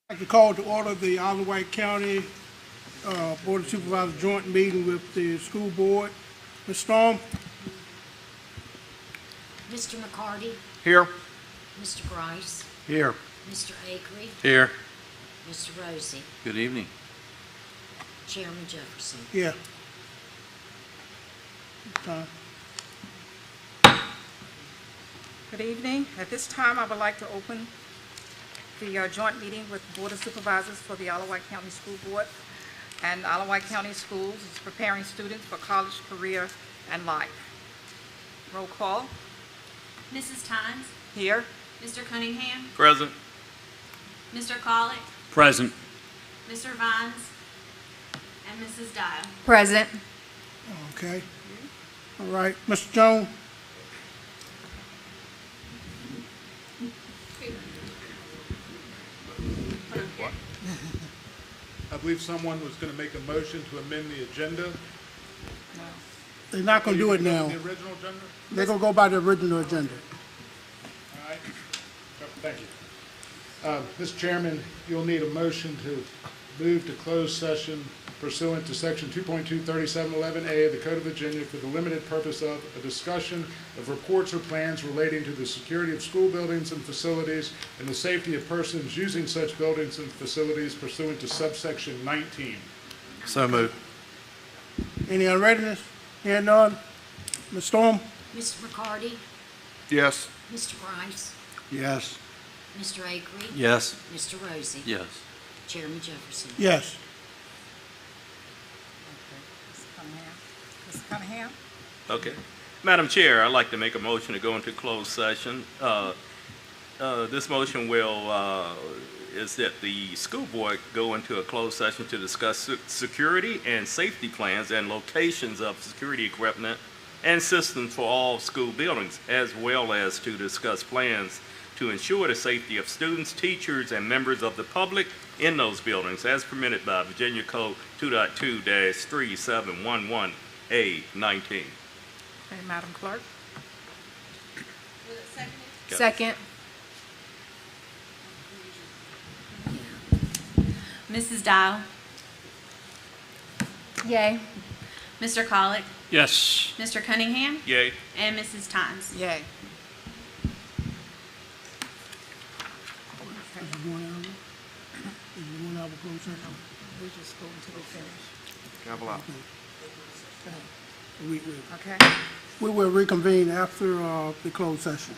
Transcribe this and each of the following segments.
I'd like to call to order the Wight County Board of Supervisors joint meeting with the school board. Ms. Storm? Mr. McCarty, Here. Mr. Grice, Here. Mr. Akery, Here. Mr. Rosie, Good evening. Chairman Jefferson. Yeah. Time. Good evening. At this time, I would like to open the joint meeting with the Board of Supervisors for the Wight County School Board. And Wight County Schools is preparing students for college, career, and life. Roll call. Mrs. Tynes, Here. Mr. Cunningham, Present. Mr. Colick, Present. Mr. Vines, and Mrs. Dial. Present. Okay. All right. Mr. Jones? I believe someone was going to make a motion to amend the agenda. They're not going to do it now. The original agenda? They're going to go by the original agenda. All right. Thank you. Mr. Chairman, you'll need a motion to move to closed session pursuant to Section 2.23711A of the Code of Virginia for the limited purpose of a discussion of reports or plans relating to the security of school buildings and facilities and the safety of persons using such buildings and facilities pursuant to subsection 19. So moved. Any unreadiness? Hearing none? Ms. Storm? Mr. McCarty, Yes. Mr. Grice, Yes. Mr. Akery, Yes. Mr. Rosie, Yes. Chairman Jefferson. Yes. Mr. Cunningham. Okay. Madam Chair, I'd like to make a motion to go into closed session. This motion is that the school board go into a closed session to discuss security and safety plans and locations of security equipment and systems for all school buildings, as well as to discuss plans to ensure the safety of students, teachers, and members of the public in those buildings, as permitted by Virginia Code 2.2-3711A19. Okay, Madam Clerk. Second. Mrs. Dial, Yay. Mr. Colick, Yes. Mr. Cunningham, Yay. and Mrs. Tynes. Yay. Is it going out? Is it going out of closed session? We just go until we finish. Gavel out. Okay. We will reconvene after the closed session.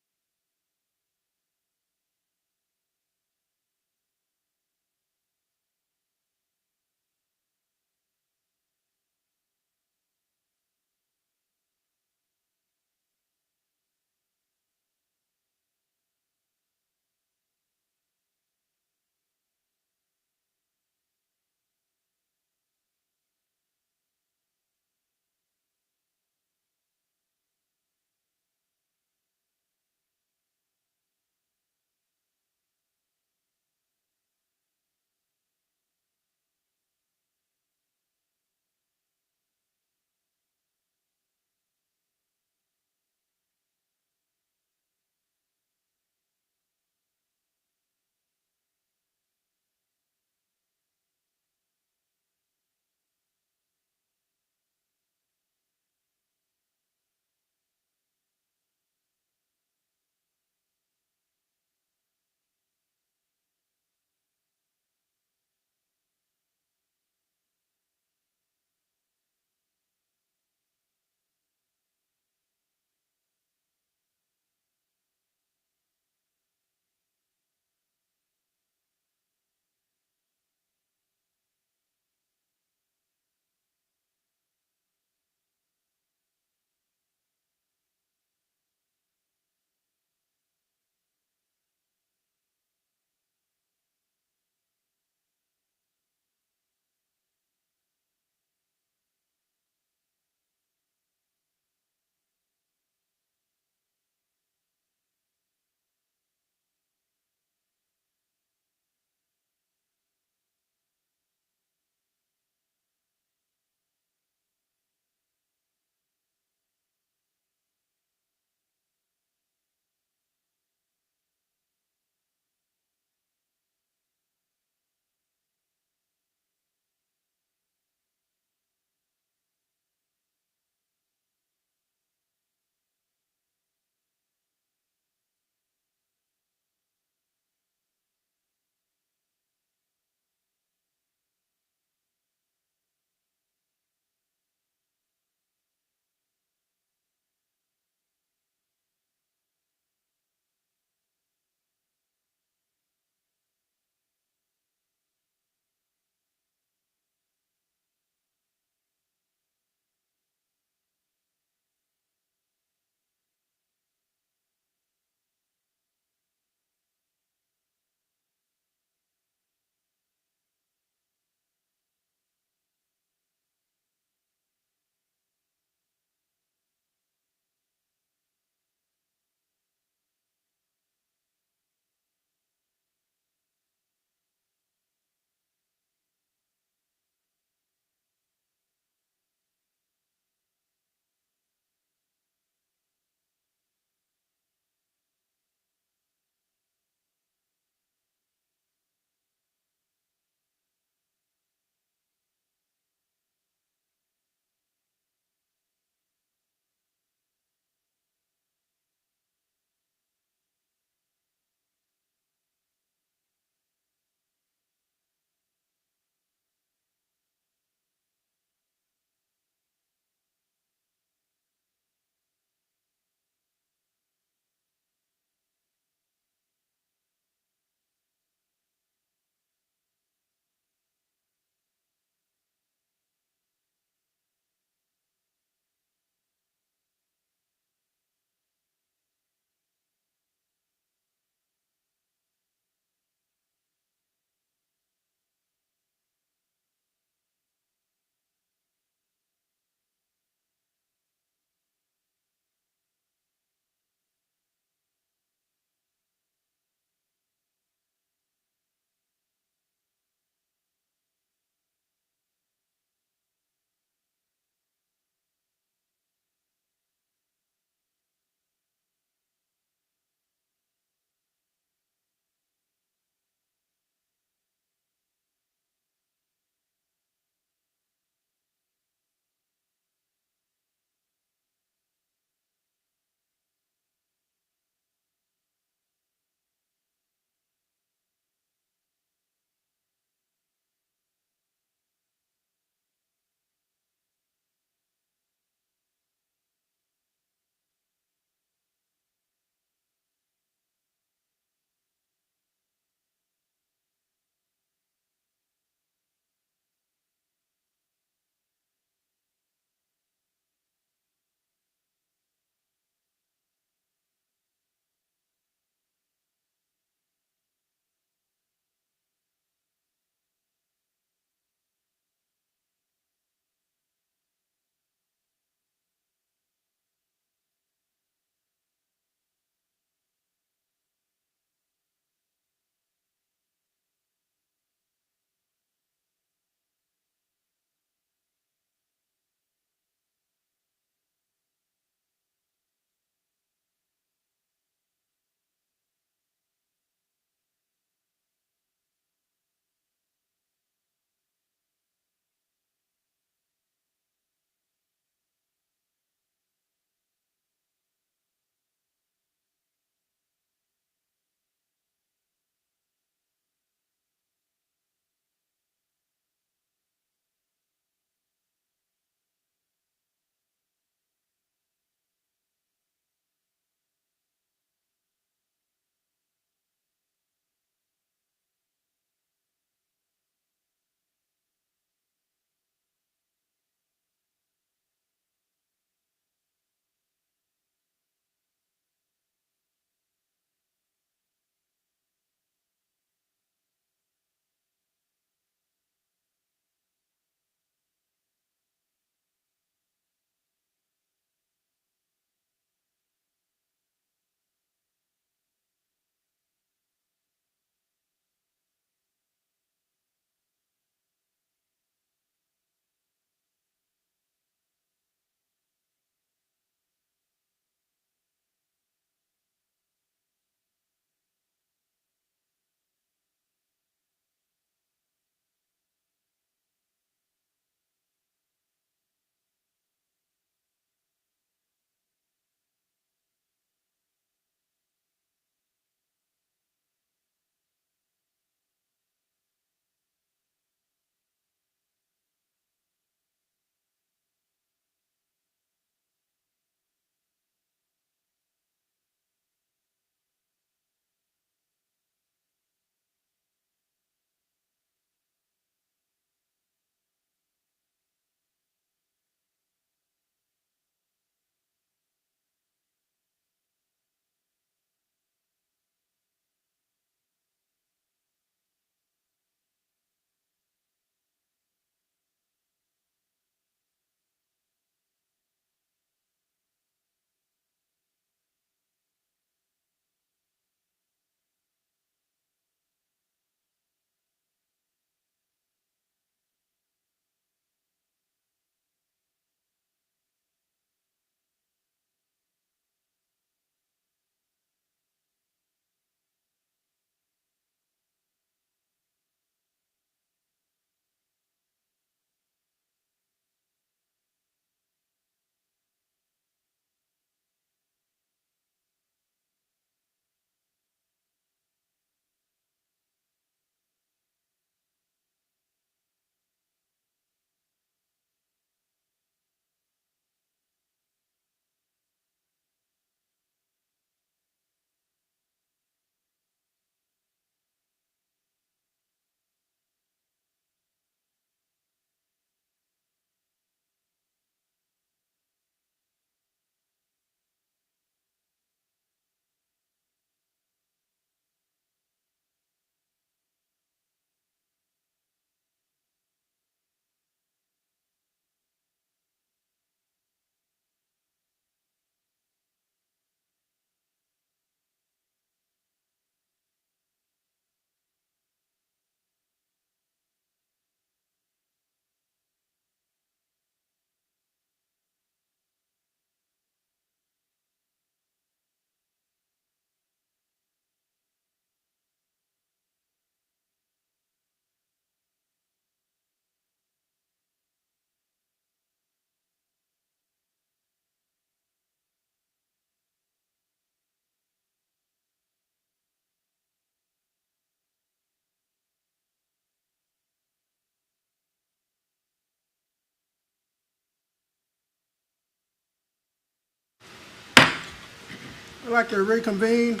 I'd like to reconvene.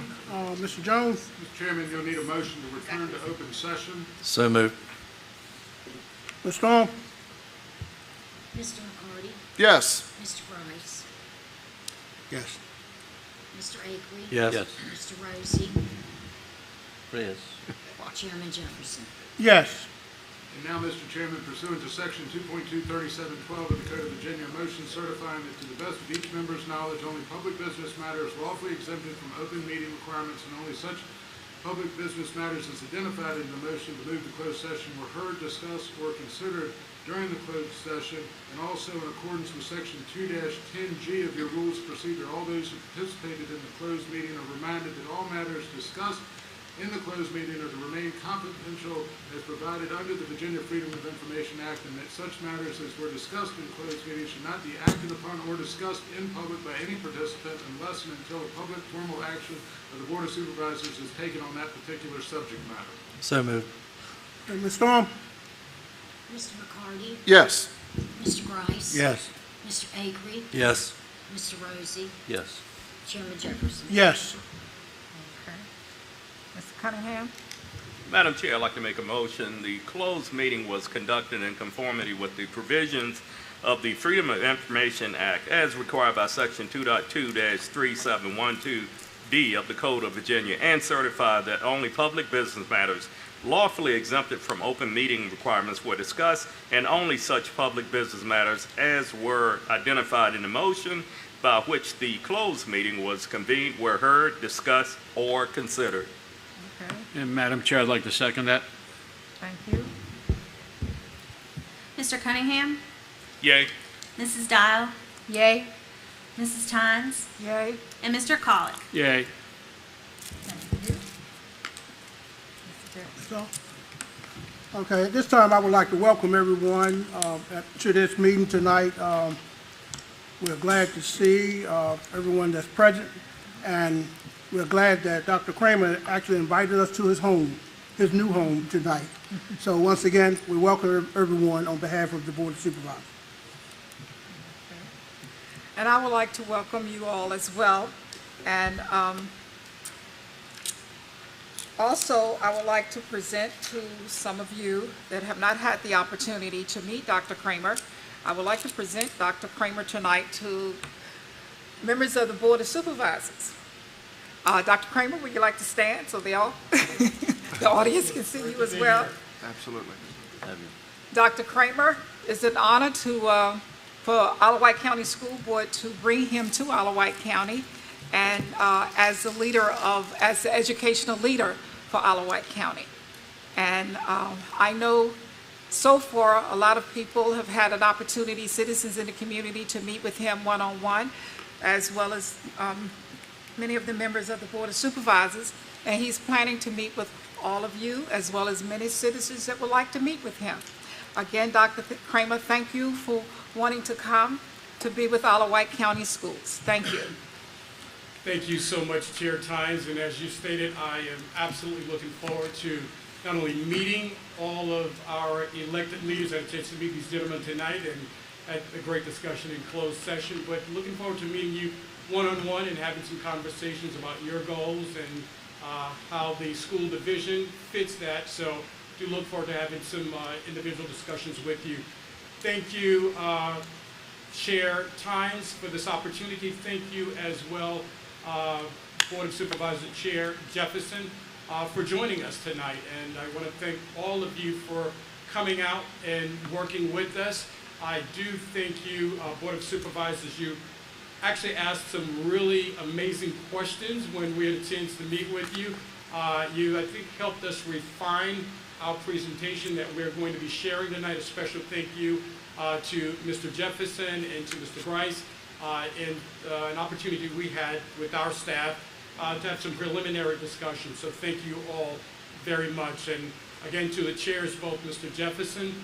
Mr. Jones? Mr. Chairman, you'll need a motion to return to open session. So moved. Ms. Storm? Mr. McCarty? Yes. Mr. Price? Yes. Mr. Akery? Yes. Mr. Rosie? Yes. Chairman Jefferson? Yes. And now, Mr. Chairman, pursuant to Section 2.23712 of the Code of Virginia, a motion certifying that to the best of each member's knowledge, only public business matters lawfully exempted from open meeting requirements and only such public business matters as identified in the motion to move to closed session were heard, discussed, or considered during the closed session, and also in accordance with Section 2-10G of your Rules of Procedure, all those who participated in the closed meeting are reminded that all matters discussed in the closed meeting are to remain confidential as provided under the Virginia Freedom of Information Act, and that such matters as were discussed in closed meeting should not be acted upon or discussed in public by any participant unless and until a public formal action of the Board of Supervisors is taken on that particular subject matter. So moved. And Ms. Storm? Mr. McCarty? Yes. Mr. Price? Yes. Mr. Akery? Yes. Mr. Rosie? Yes. Chairman Jefferson? Yes. Okay. Mr. Cunningham? Madam Chair, I'd like to make a motion. The closed meeting was conducted in conformity with the provisions of the Freedom of Information Act as required by Section 2.2-3712D of the Code of Virginia, and certify that only public business matters lawfully exempted from open meeting requirements were discussed, and only such public business matters as were identified in the motion by which the closed meeting was convened were heard, discussed, or considered. Okay, And Madam Chair, I'd like to second that. thank you. Mr. Cunningham? Yay. Mrs. Dial? Yay? Mrs. Tynes? Yay? And Mr. Colick? Yay. Thank you. Mr. Jefferson? So, okay, at this time, I would like to welcome everyone to this meeting tonight. We're glad to see everyone that's present, and we're glad that Dr. Kramer actually invited us to his home, his new home tonight. So once again, we welcome everyone on behalf of the Board of Supervisors. And I would like to welcome you all as well. And also, I would like to present to some of you that have not had the opportunity to meet Dr. Kramer. I would like to present Dr. Kramer tonight to members of the Board of Supervisors. Dr. Kramer, would you like to stand so they all, the audience can see you as well? Absolutely. Dr. Kramer, it's an honor to, for Isle of Wight County School Board to bring him to Isle of Wight County, and as the educational leader for Isle of Wight County. And I know so far a lot of people have had an opportunity, citizens in the community, to meet with him one-on-one, as well as many of the members of the Board of Supervisors, and he's planning to meet with all of you, as well as many citizens that would like to meet with him. Again, Dr. Kramer, thank you for wanting to come to be with Isle of Wight County Schools. Thank you. Thank you so much, Chair Tynes, and as you stated, I am absolutely looking forward to not only meeting all of our elected leaders. I had a chance to meet these gentlemen tonight and had a great discussion in closed session, but looking forward to meeting you one-on-one and having some conversations about your goals and how the school division fits that. So do look forward to having some individual discussions with you. Thank you, Chair Tynes, for this opportunity. Thank you as well, Board of Supervisors Chair Jefferson, for joining us tonight. And I want to thank all of you for coming out and working with us. I do thank you, Board of Supervisors. You actually asked some really amazing questions when we had a chance to meet with you. You, I think, helped us refine our presentation that we're going to be sharing tonight. A special thank you to Mr. Jefferson and to Mr. Grice, and an opportunity we had with our staff to have some preliminary discussion. So thank you all very much. And again, to the chairs, both Mr. Jefferson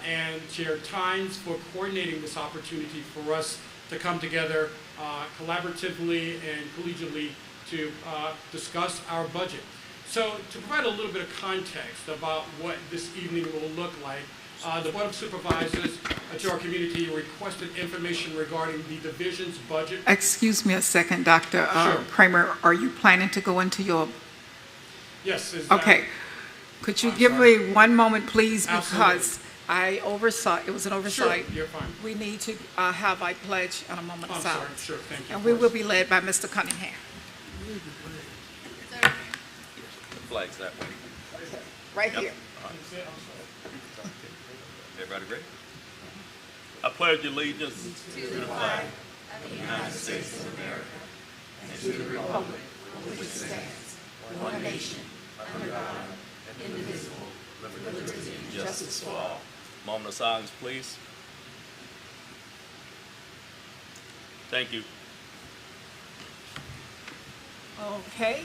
and Chair Tynes, for coordinating this opportunity for us to come together collaboratively and collegially to discuss our budget. So to provide a little bit of context about what this evening will look like, The Board of Supervisors to our community requested information regarding the division's budget. Excuse me a second, Dr. Sure. Kramer, are you planning to go into your, Yes, is that? okay. Could you I'm give sorry. me 1 moment, please? Absolutely. Because I oversight, it was an oversight. Sure, you're fine. We need to have I pledge and a moment of I'm sorry, silence. sure, thank you. And we will be led by Mr. Cunningham. The flag's that way. Right here. Everybody ready? I pledge allegiance justice for all. Moment of silence, please. Thank you. Okay.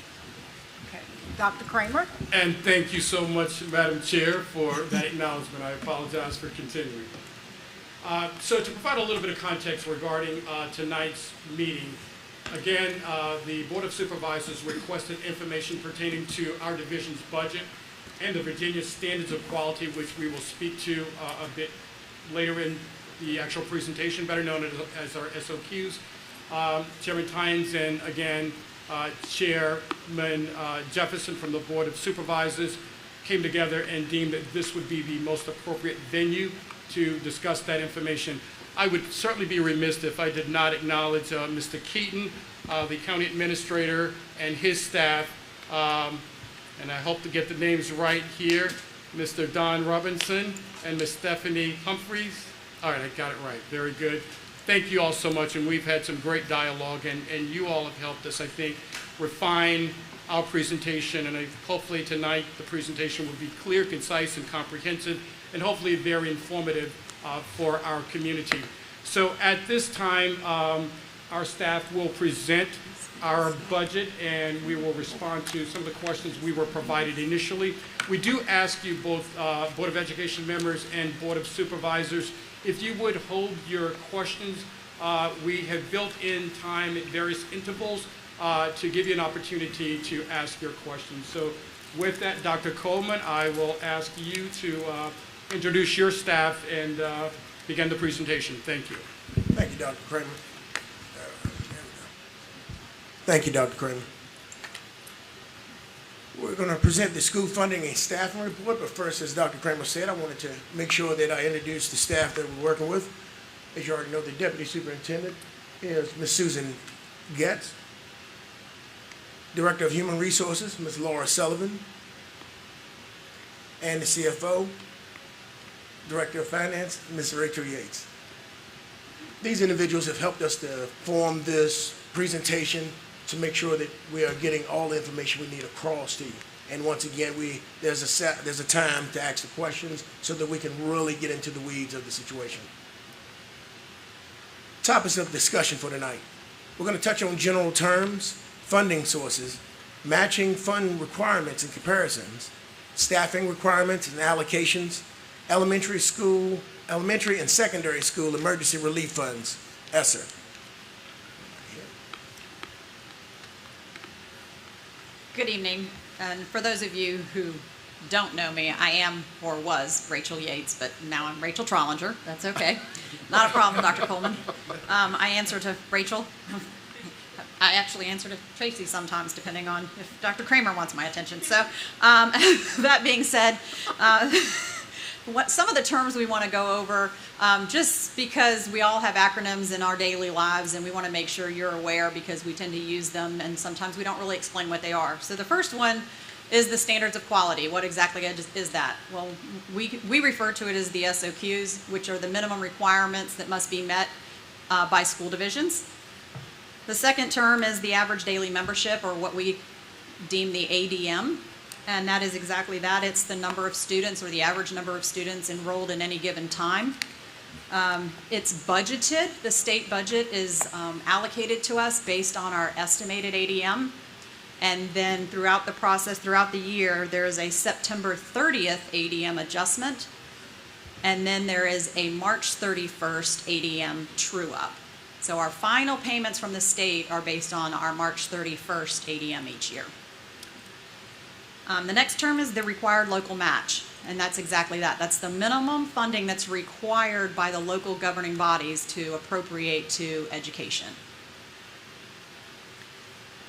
Okay. Dr. Kramer? And thank you so much, Madam Chair, for that acknowledgement. I apologize for continuing. So to provide a little bit of context regarding tonight's meeting, again, the Board of Supervisors requested information pertaining to our division's budget and the Virginia Standards of Quality, which we will speak to a bit later in the actual presentation, better known as our SOQs. Chairman Tynes and, again, Chairman Jefferson from the Board of Supervisors came together and deemed that this would be the most appropriate venue to discuss that information. I would certainly be remiss if I did not acknowledge Mr. Keaton, the county administrator, and his staff, and I hope to get the names right here, Mr. Don Robinson and Ms. Stephanie Humphreys. All right, I got it right. Very good. Thank you all so much, and we've had some great dialogue, and you all have helped us, I think, refine our presentation, and hopefully tonight the presentation will be clear, concise, and comprehensive, and hopefully very informative for our community. So at this time, our staff will present our budget, and we will respond to some of the questions we were provided initially. We do ask you, both Board of Education members and Board of Supervisors, if you would hold your questions. We have built in time at various intervals to give you an opportunity to ask your questions. So with that, Dr. Coleman, I will ask you to introduce your staff and begin the presentation. Thank you. Thank you, Dr. Kramer. Thank you, Dr. Kramer. We're going to present the school funding and staffing report, but first, as Dr. Kramer said, I wanted to make sure that I introduce the staff that we're working with. As you already know, the Deputy Superintendent is Ms. Susan Getz. Director of Human Resources, Ms. Laura Sullivan. And the CFO, Director of Finance, Ms. Rachel Yates. These individuals have helped us to form this presentation to make sure that we are getting all the information we need across to you. And once again, there's a time to ask the questions so that we can really get into the weeds of the situation. Topics of discussion for tonight. We're going to touch on general terms, funding sources, matching fund requirements and comparisons, staffing requirements and allocations, elementary and secondary school emergency relief funds, ESSER. Good evening, and for those of you who don't know me, I am, or was, Rachel Yates, but now I'm Rachel Trollinger. That's okay. Not a problem, Dr. Coleman. I answer to Rachel. I actually answer to Tracy sometimes, depending on if Dr. Kramer wants my attention. So that being said, some of the terms we want to go over, just because we all have acronyms in our daily lives, and we want to make sure you're aware because we tend to use them, and sometimes we don't really explain what they are. So the first one is the standards of quality. What exactly is that? Well, we refer to it as the SOQs, which are the minimum requirements that must be met by school divisions. The second term is the average daily membership, or what we deem the ADM. And that is exactly that. It's the number of students, or the average number of students enrolled in any given time. It's budgeted. The state budget is allocated to us based on our estimated ADM. And then throughout the process, throughout the year, there is a September 30th ADM adjustment. And then there is a March 31st ADM true-up. So our final payments from the state are based on our March 31st ADM each year. The next term is the required local match. And that's exactly that. That's the minimum funding that's required by the local governing bodies to appropriate to education.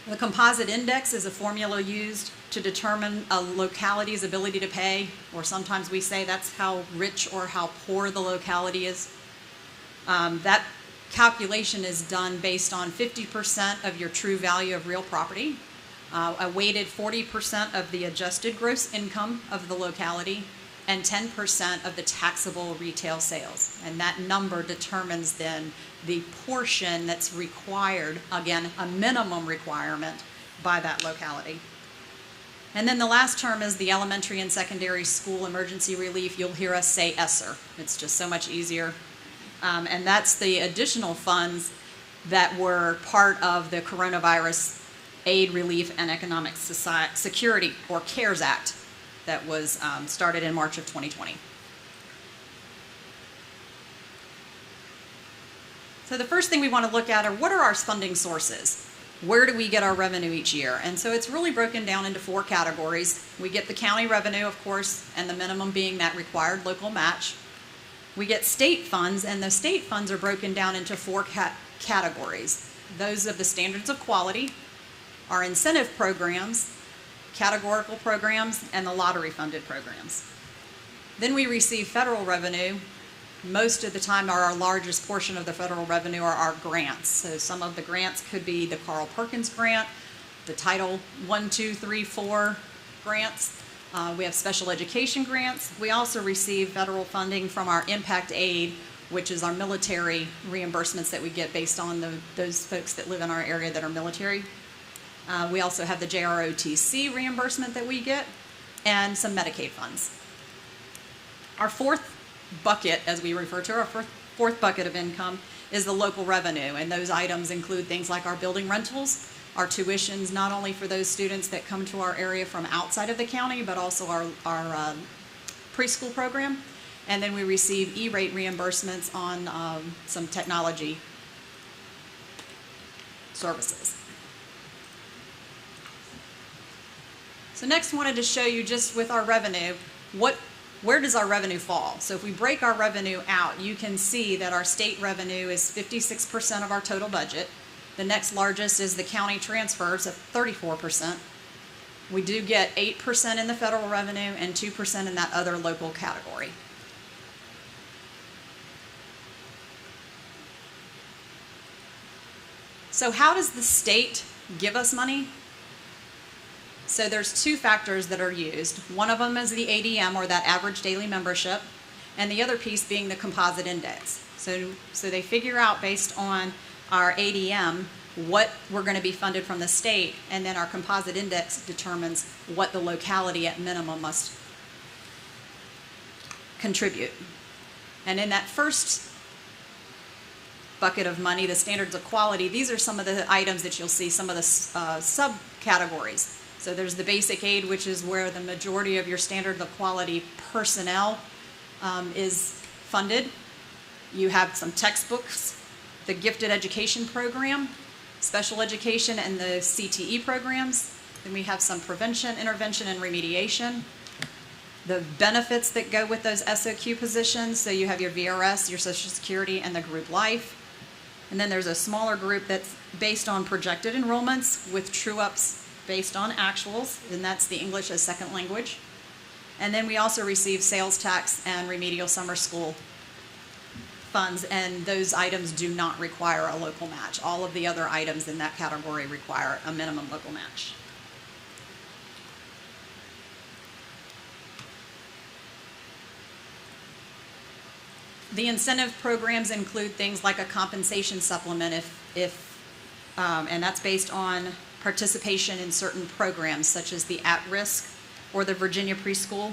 The composite index is a formula used to determine a locality's ability to pay, or sometimes we say that's how rich or how poor the locality is. That calculation is done based on 50% of your true value of real property, a weighted 40% of the adjusted gross income of the locality, and 10% of the taxable retail sales. And that number determines then the portion that's required, again, a minimum requirement by that locality. And then the last term is the elementary and secondary school emergency relief. You'll hear us say ESSER. It's just so much easier. And that's the additional funds that were part of the Coronavirus Aid, Relief, and Economic Security, or CARES Act, that was started in March of 2020. So the first thing we want to look at are, what are our funding sources? Where do we get our revenue each year? And so it's really broken down into 4 categories. We get the county revenue, of course, and the minimum being that required local match. We get state funds, and the state funds are broken down into 4 categories. Those of the standards of quality, our incentive programs, categorical programs, and the lottery funded programs. Then we receive federal revenue. Most of the time, our largest portion of the federal revenue are our grants. So some of the grants could be the Carl Perkins grant, the Title 1, 2, 3, 4 grants. We have special education grants. We also receive federal funding from our impact aid, which is our military reimbursements that we get based on those folks that live in our area that are military. We also have the JROTC reimbursement that we get, and some Medicaid funds. Our fourth bucket, as we refer to our fourth bucket of income, is the local revenue, and those items include things like our building rentals, our tuitions, not only for those students that come to our area from outside of the county, but also our preschool program, and then we receive E-rate reimbursements on some technology services. So next, wanted to show you, just with our revenue, where does our revenue fall? So if we break our revenue out, you can see that our state revenue is 56% of our total budget. The next largest is the county transfers at 34%. We do get 8% in the federal revenue and 2% in that other local category. So how does the state give us money? So there's 2 factors that are used. One of them is the ADM, or that average daily membership, and the other piece being the composite index. So they figure out, based on our ADM, what we're going to be funded from the state, and then our composite index determines what the locality at minimum must contribute. And in that first bucket of money, the standards of quality, these are some of the items that you'll see, some of the subcategories. So there's the basic aid, which is where the majority of your standard of quality personnel is funded. You have some textbooks, the gifted education program, special education, and the CTE programs. Then we have some prevention, intervention, and remediation. The benefits that go with those SOQ positions, so you have your VRS, your Social Security, and the group life. And then there's a smaller group that's based on projected enrollments with true-ups based on actuals, and that's the English as second language. And then we also receive sales tax and remedial summer school funds, and those items do not require a local match. All of the other items in that category require a minimum local match. The incentive programs include things like a compensation supplement, and that's based on participation in certain programs, such as the at-risk or the Virginia preschool.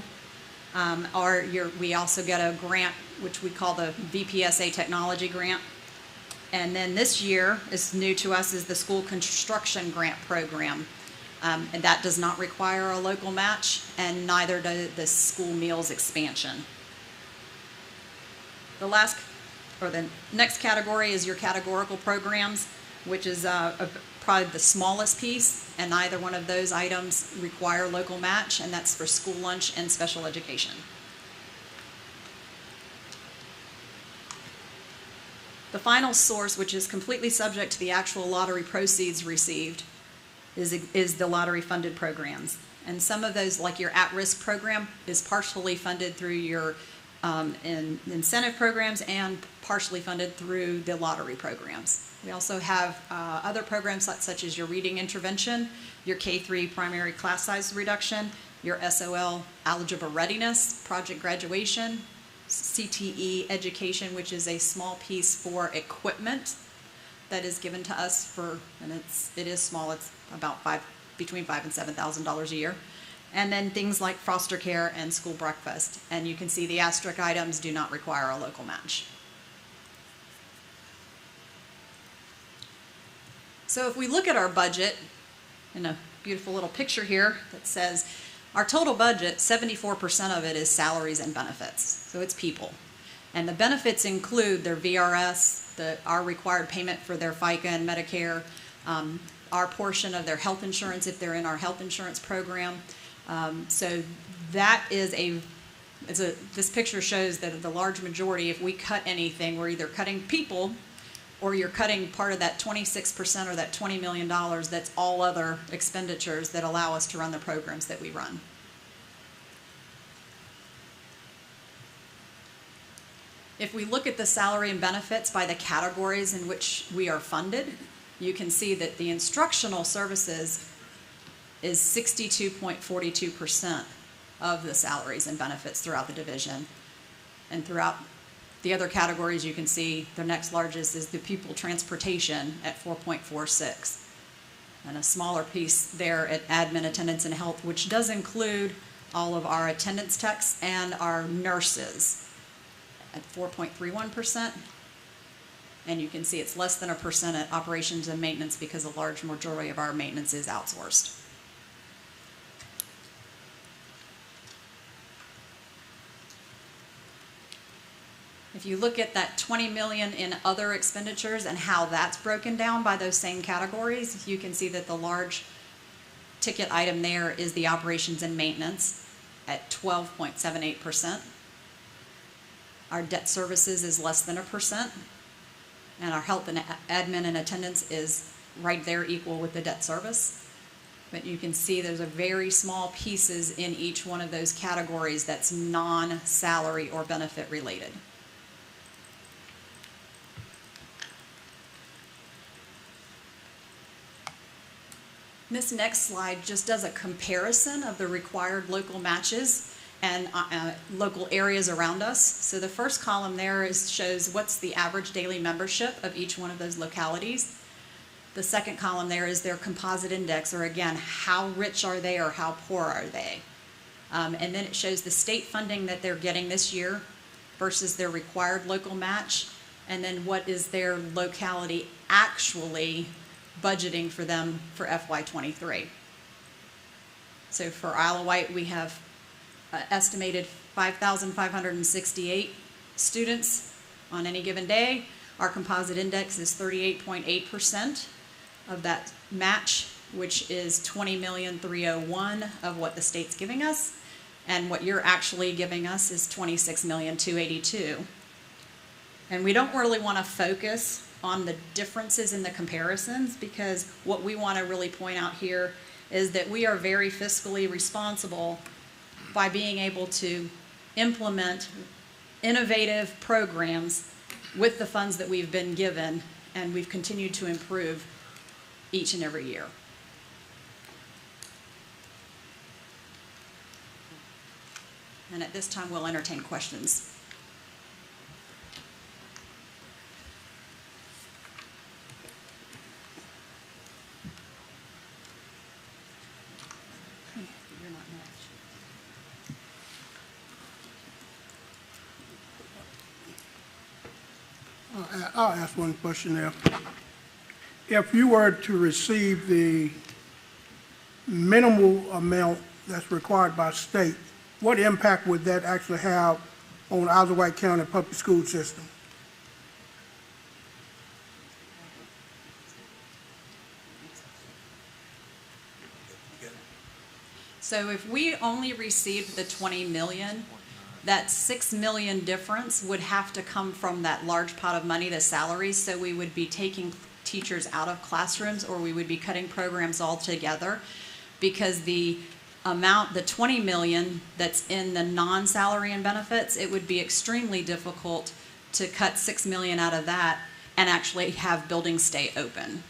We also get a grant, which we call the VPSA technology grant. And then this year, is new to us, is the school construction grant program. And that does not require a local match, and neither does the school meals expansion. The next category is your categorical programs. which is probably the smallest piece, and neither one of those items require local match, and that's for school lunch and special education. The final source, which is completely subject to the actual lottery proceeds received, is the lottery-funded programs. And some of those, like your at-risk program, is partially funded through your incentive programs and partially funded through the lottery programs. We also have other programs such as your reading intervention, your K-3 primary class size reduction, your SOL algebra readiness, project graduation, CTE education, which is a small piece for equipment that is given to us for, and it is small, it's about between $5,000 and $7,000 a year. And then things like foster care and school breakfast. And you can see the asterisk items do not require a local match. So if we look at our budget in a beautiful little picture here that says our total budget, 74% of it is salaries and benefits. So it's people. And the benefits include their VRS, our required payment for their FICA and Medicare, our portion of their health insurance if they're in our health insurance program. So that is this picture shows that the large majority, if we cut anything, we're either cutting people or you're cutting part of that 26% or that $20 million that's all other expenditures that allow us to run the programs that we run. If we look at the salary and benefits by the categories in which we are funded, you can see that the instructional services is 62.42% of the salaries and benefits throughout the division. And throughout the other categories, you can see the next largest is the pupil transportation at 4.46. And a smaller piece there at admin, attendance, and health, which does include all of our attendance techs and our nurses at 4.31%. And you can see it's less than 1% at operations and maintenance because a large majority of our maintenance is outsourced. If you look at that $20 million in other expenditures and how that's broken down by those same categories, you can see that the large ticket item there is the operations and maintenance at 12.78%. Our debt services is less than 1%. And our health and admin and attendance is right there equal with the debt service. But you can see there's a very small pieces in each one of those categories that's non-salary or benefit related. This next slide just does a comparison of the required local matches and local areas around us. So the first column there shows what's the average daily membership of each one of those localities. The second column there is their composite index, or again, how rich are they or how poor are they? And then it shows the state funding that they're getting this year versus their required local match, and then what is their locality actually budgeting for them for FY23. So for Isle of Wight, we have estimated 5,568 students on any given day. Our composite index is 38.8% of that match, which is 20,301,000 of what the state's giving us, and what you're actually giving us is 26,282,000. And we don't really want to focus on the differences in the comparisons, because what we want to really point out here is that we are very fiscally responsible by being able to implement innovative programs with the funds that we've been given, and we've continued to improve each and every year. And at this time, we'll entertain questions. You're not next. I'll ask one question there. If you were to receive the minimal amount that's required by state, what impact would that actually have on Isle of Wight County public school system? So if we only received the 20 million, that 6 million difference would have to come from that large pot of money, the salaries. So we would be taking teachers out of classrooms, or we would be cutting programs altogether, because the amount, the 20 million that's in the non-salary and benefits, it would be extremely difficult to cut 6 million out of that and actually have buildings stay open.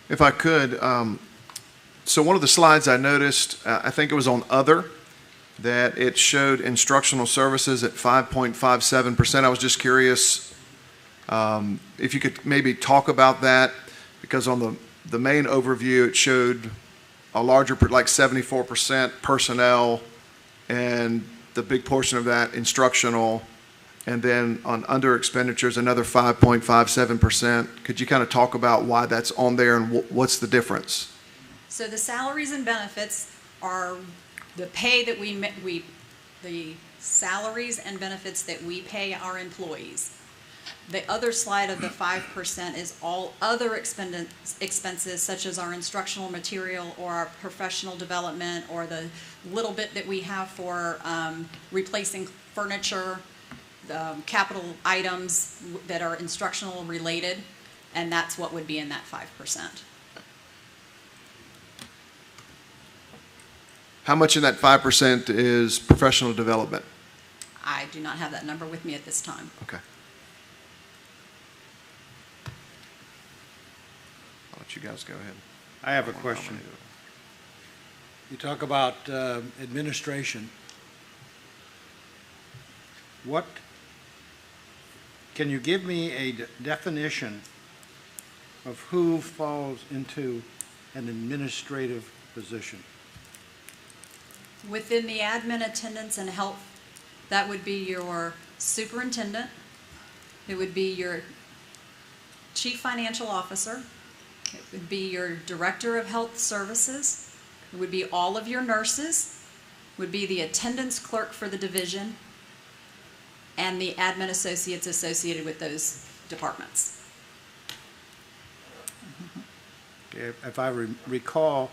If I could, so one of the slides I noticed, I think it was on other, that it showed instructional services at 5.57%. I was just curious if you could maybe talk about that, because on the main overview, it showed a larger, like 74% personnel, and the big portion of that instructional, and then on under expenditures, another 5.57%. Could you kind of talk about why that's on there and what's the difference? So the salaries and benefits are the pay that the salaries and benefits that we pay our employees. The other slide of the 5% is all other expenses, such as our instructional material or our professional development, or the little bit that we have for replacing furniture, capital items that are instructional related, and that's what would be in that 5%. How much in that 5% is professional development? I do not have that number with me at this time. Okay. I'll let you guys go ahead. I have a question. You talk about administration. Can you give me a definition of who falls into an administrative position? Within the admin, attendance, and health, that would be your superintendent. It would be your chief financial officer. It would be your director of health services. It would be all of your nurses. It would be the attendance clerk for the division, and the admin associates associated with those departments. Okay, if I recall,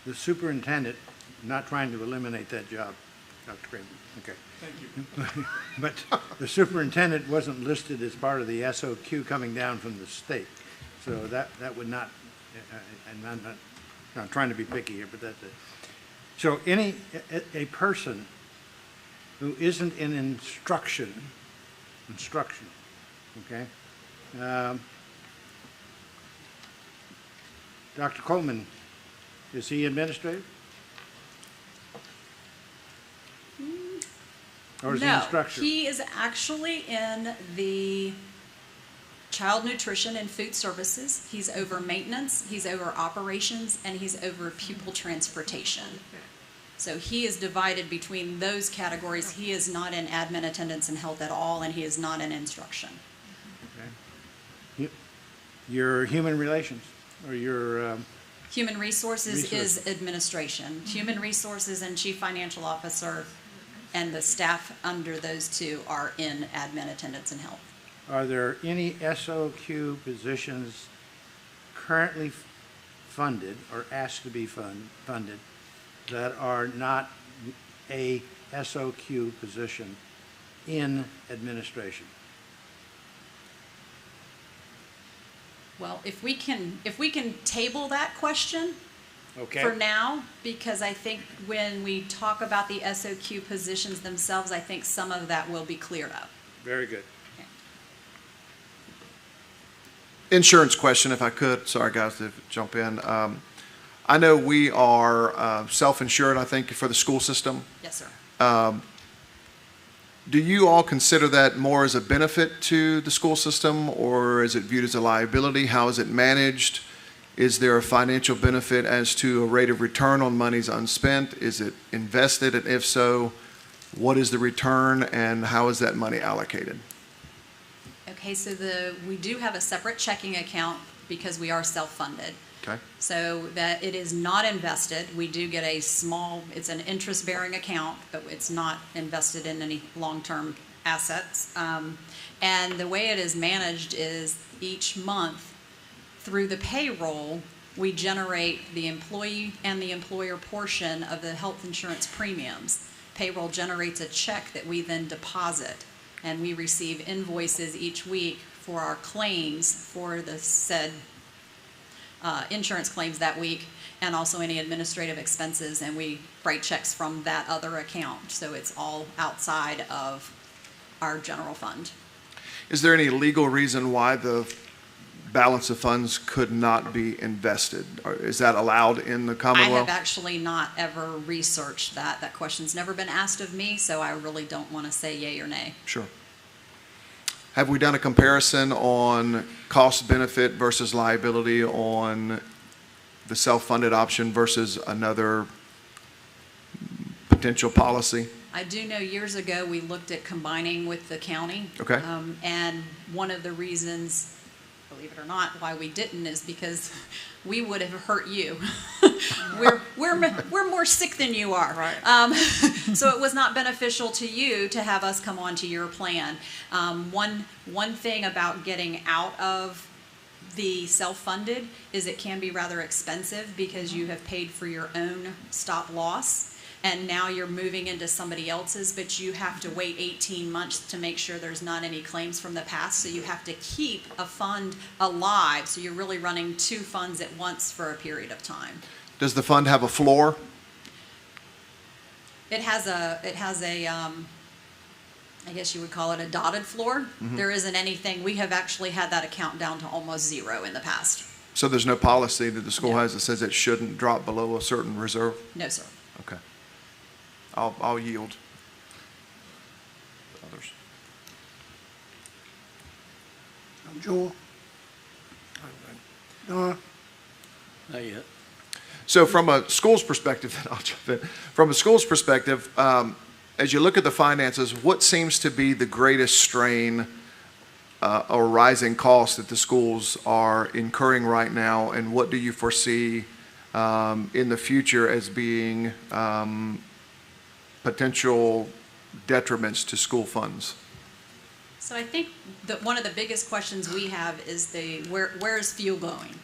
the superintendent, not trying to eliminate that job, Dr. Kramer, okay. Thank you. But the superintendent wasn't listed as part of the SOQ coming down from the state. So that would not, and I'm trying to be picky here, but that's it. So a person who isn't in instruction, okay? Dr. Coleman, is he administrative? Or is he No, instructional? he is actually in the child nutrition and food services. He's over maintenance, he's over operations, and he's over pupil transportation. So he is divided between those categories. He is not in admin, attendance, and health at all, and he is not in instruction. Okay. Your human relations, or your... Human resources is administration. Human resources and chief financial officer and the staff under those two are in admin, attendance, and health. Are there any SOQ positions currently funded or asked to be funded that are not a SOQ position in administration? Well, if we can table that question Okay. for now, because I think when we talk about the SOQ positions themselves, I think some of that will be cleared up. Very good. Insurance question, if I could. Sorry, guys, to jump in. I know we are self-insured, I think, for the school system. Yes, sir. Do you all consider that more as a benefit to the school system, or is it viewed as a liability? How is it managed? Is there a financial benefit as to a rate of return on monies unspent? Is it invested? And if so, what is the return and how is that money allocated? Okay, so we do have a separate checking account because we are self-funded. Okay. So that it is not invested. We do get a small, it's an interest-bearing account, but it's not invested in any long-term assets. And the way it is managed is each month through the payroll, we generate the employee and the employer portion of the health insurance premiums. Payroll generates a check that we then deposit, and we receive invoices each week for our claims for the said insurance claims that week, and also any administrative expenses, and we write checks from that other account. So it's all outside of our general fund. Is there any legal reason why the balance of funds could not be invested? Or is that allowed in the I Commonwealth? have actually not ever researched that. That question's never been asked of me, so I really don't want to say yay or nay. Sure. Have we done a comparison on cost benefit versus liability on the self-funded option versus another potential policy? I do know years ago we looked at combining with the county. Okay. And one of the reasons, believe it or not, why we didn't is because we would have hurt you. we're more sick than you are. Right. So it was not beneficial to you to have us come on to your plan. One thing about getting out of the self-funded is it can be rather expensive because you have paid for your own stop loss, and now you're moving into somebody else's, but you have to wait 18 months to make sure there's not any claims from the past, so you have to keep a fund alive, so you're really running two funds at once for a period of time. Does the fund have a floor? It has a I guess you would call it a dotted floor. Mm-hmm. There isn't anything, we have actually had that account down to almost zero in the past. So there's no policy that the school No. has that says it shouldn't drop below a certain reserve? No, sir. Okay. I'll yield. Others. Joel? Don? Not yet. So from a school's perspective, I'll jump in. From a school's perspective, as you look at the finances, what seems to be the greatest strain or rising costs that the schools are incurring right now, and what do you foresee in the future as being potential detriments to school funds? So I think that one of the biggest questions we have is where is fuel going?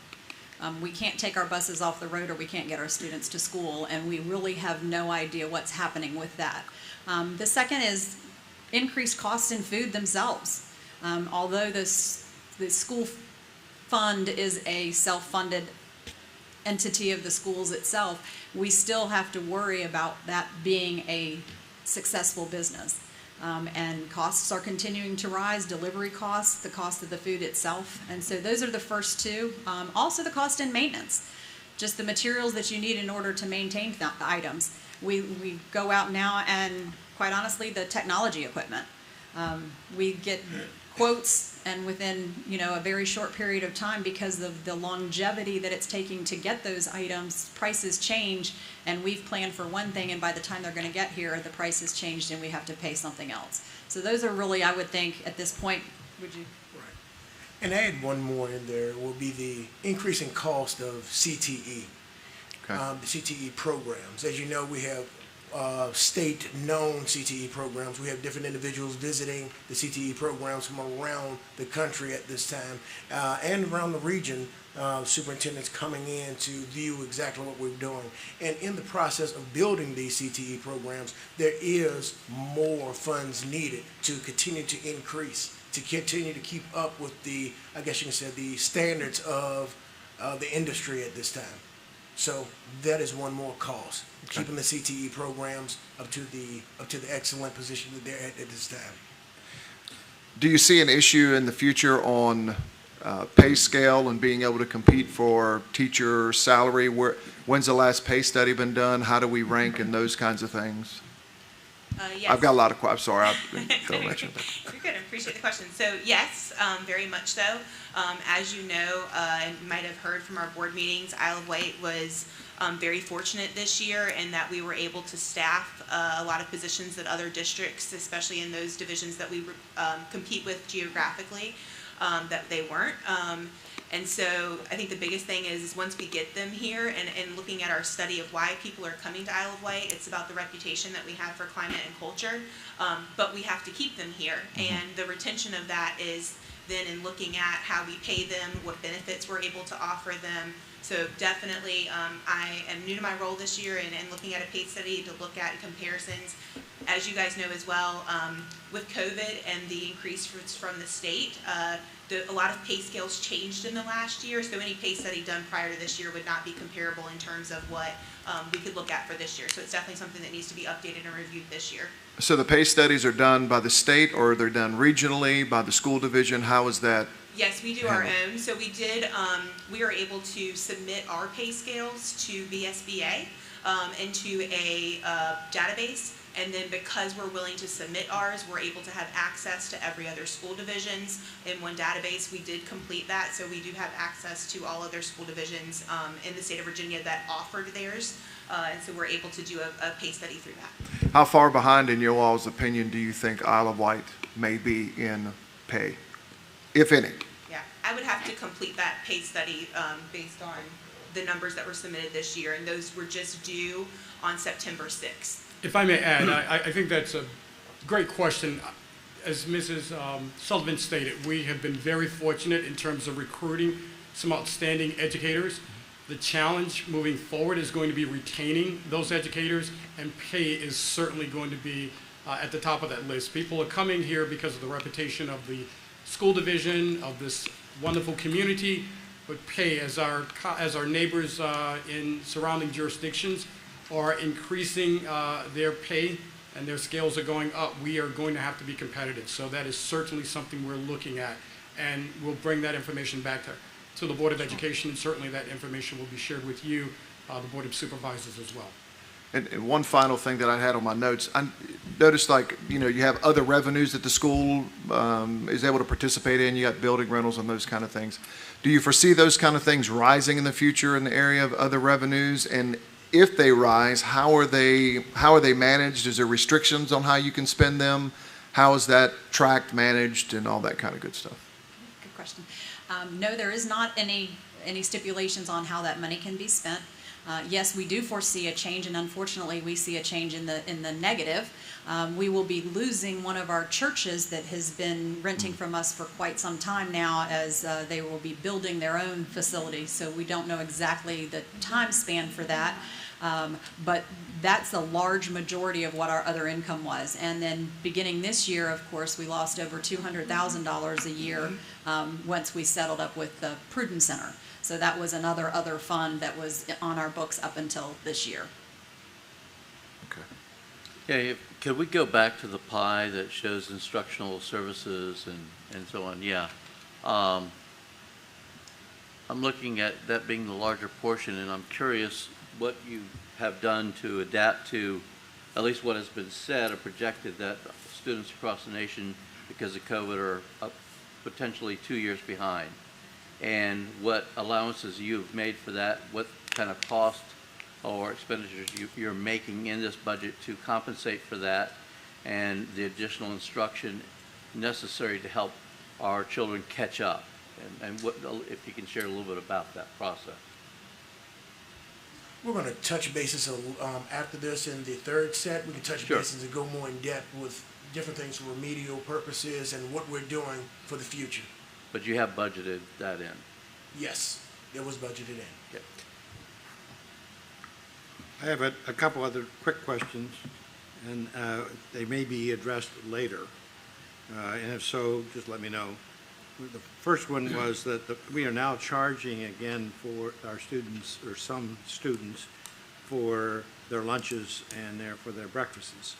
We can't take our buses off the road, or we can't get our students to school, and we really have no idea what's happening with that. The second is increased costs in food themselves. Although the school fund is a self-funded entity of the schools itself, we still have to worry about that being a successful business. And costs are continuing to rise, delivery costs, the cost of the food itself. And so those are the first two. Also the cost in maintenance, just the materials that you need in order to maintain the items. We go out now and, quite honestly, the technology equipment. We get quotes, and within a very short period of time, because of the longevity that it's taking to get those items, prices change, and we've planned for one thing, and by the time they're going to get here, the price has changed and we have to pay something else. So those are really, I would think, at this point, would you? Right. And I had one more in there, will be the increasing cost of CTE, Okay. the CTE programs. As you know, we have state-known CTE programs. We have different individuals visiting the CTE programs from around the country at this time, and around the region, superintendents coming in to view exactly what we're doing. And in the process of building these CTE programs, there is more funds needed to continue to increase, to continue to keep up with the, I guess you can say, the standards of the industry at this time. So that is one more cost, keeping the CTE programs up to the excellent position that they're at this time. Do you see an issue in the future on pay scale and being able to compete for teacher salary? When's the last pay study been done? How do we rank in those kinds of things? Yes. I've got a lot of questions. I'm sorry, I've been throwing at you. You're good. I appreciate the question. So yes, very much so. As you know, and you might have heard from our board meetings, Isle of Wight was very fortunate this year in that we were able to staff a lot of positions that other districts, especially in those divisions that we compete with geographically, that they weren't. And so I think the biggest thing is once we get them here and looking at our study of why people are coming to Isle of Wight, it's about the reputation that we have for climate and culture, but we have to keep them here. And the retention of that is then in looking at how we pay them, what benefits we're able to offer them. So definitely, I am new to my role this year and looking at a pay study to look at comparisons. As you guys know as well, with COVID and the increase from the state, a lot of pay scales changed in the last year, so any pay study done prior to this year would not be comparable in terms of what we could look at for this year. So it's definitely something that needs to be updated and reviewed this year. So the pay studies are done by the state, or they're done regionally by the school division? How is that? Yes, we do our own. So we did, we are able to submit our pay scales to VSBA into a database. And then because we're willing to submit ours, we're able to have access to every other school divisions in one database. We did complete that, so we do have access to all other school divisions in the state of Virginia that offered theirs. And so we're able to do a pay study through that. How far behind, in your all's opinion, do you think Isle of Wight may be in pay, if any? Yeah, I would have to complete that pay study based on the numbers that were submitted this year, and those were just due on September 6th. If I may add, I think that's a great question. As Mrs. Sullivan stated, we have been very fortunate in terms of recruiting some outstanding educators. The challenge moving forward is going to be retaining those educators, and pay is certainly going to be at the top of that list. People are coming here because of the reputation of the school division, of this wonderful community, but pay, as our neighbors in surrounding jurisdictions are increasing their pay and their scales are going up, we are going to have to be competitive. So that is certainly something we're looking at, and we'll bring that information back to the Board of Education, and certainly that information will be shared with you, the Board of Supervisors as well. And one final thing that I had on my notes, I noticed, like, you have other revenues that the school is able to participate in. You got building rentals and those kind of things. Do you foresee those kind of things rising in the future in the area of other revenues? And if they rise, how are they managed? Is there restrictions on how you can spend them? How is that tracked, managed, and all that kind of good stuff? Good question. No, there is not any stipulations on how that money can be spent. Yes, we do foresee a change, and unfortunately, we see a change in the negative. We will be losing one of our churches that has been renting from us for quite some time now, as they will be building their own facility. So we don't know exactly the time span for that, but that's a large majority of what our other income was. And then beginning this year, of course, we lost over $200,000 a year once we settled up with the Prudence Center. So that was another other fund that was on our books up until this year. Okay. Yeah, could we go back to the pie that shows instructional services and so on? Yeah. I'm looking at that being the larger portion, and I'm curious what you have done to adapt to at least what has been said or projected, that students across the nation, because of COVID, are up potentially 2 years behind. And what allowances you've made for that, what kind of cost or expenditures you're making in this budget to compensate for that, and the additional instruction necessary to help our children catch up. And what, if you can share a little bit about that process. We're going to touch bases after this in the third set. We can touch bases and go more in depth with different things for remedial purposes and what we're doing for the future. But you have budgeted that in? Yes, it was budgeted in. Okay. I have a couple other quick questions, and they may be addressed later. And if so, just let me know. The first one was that we are now charging again for our students, or some students, for their lunches and for their breakfasts.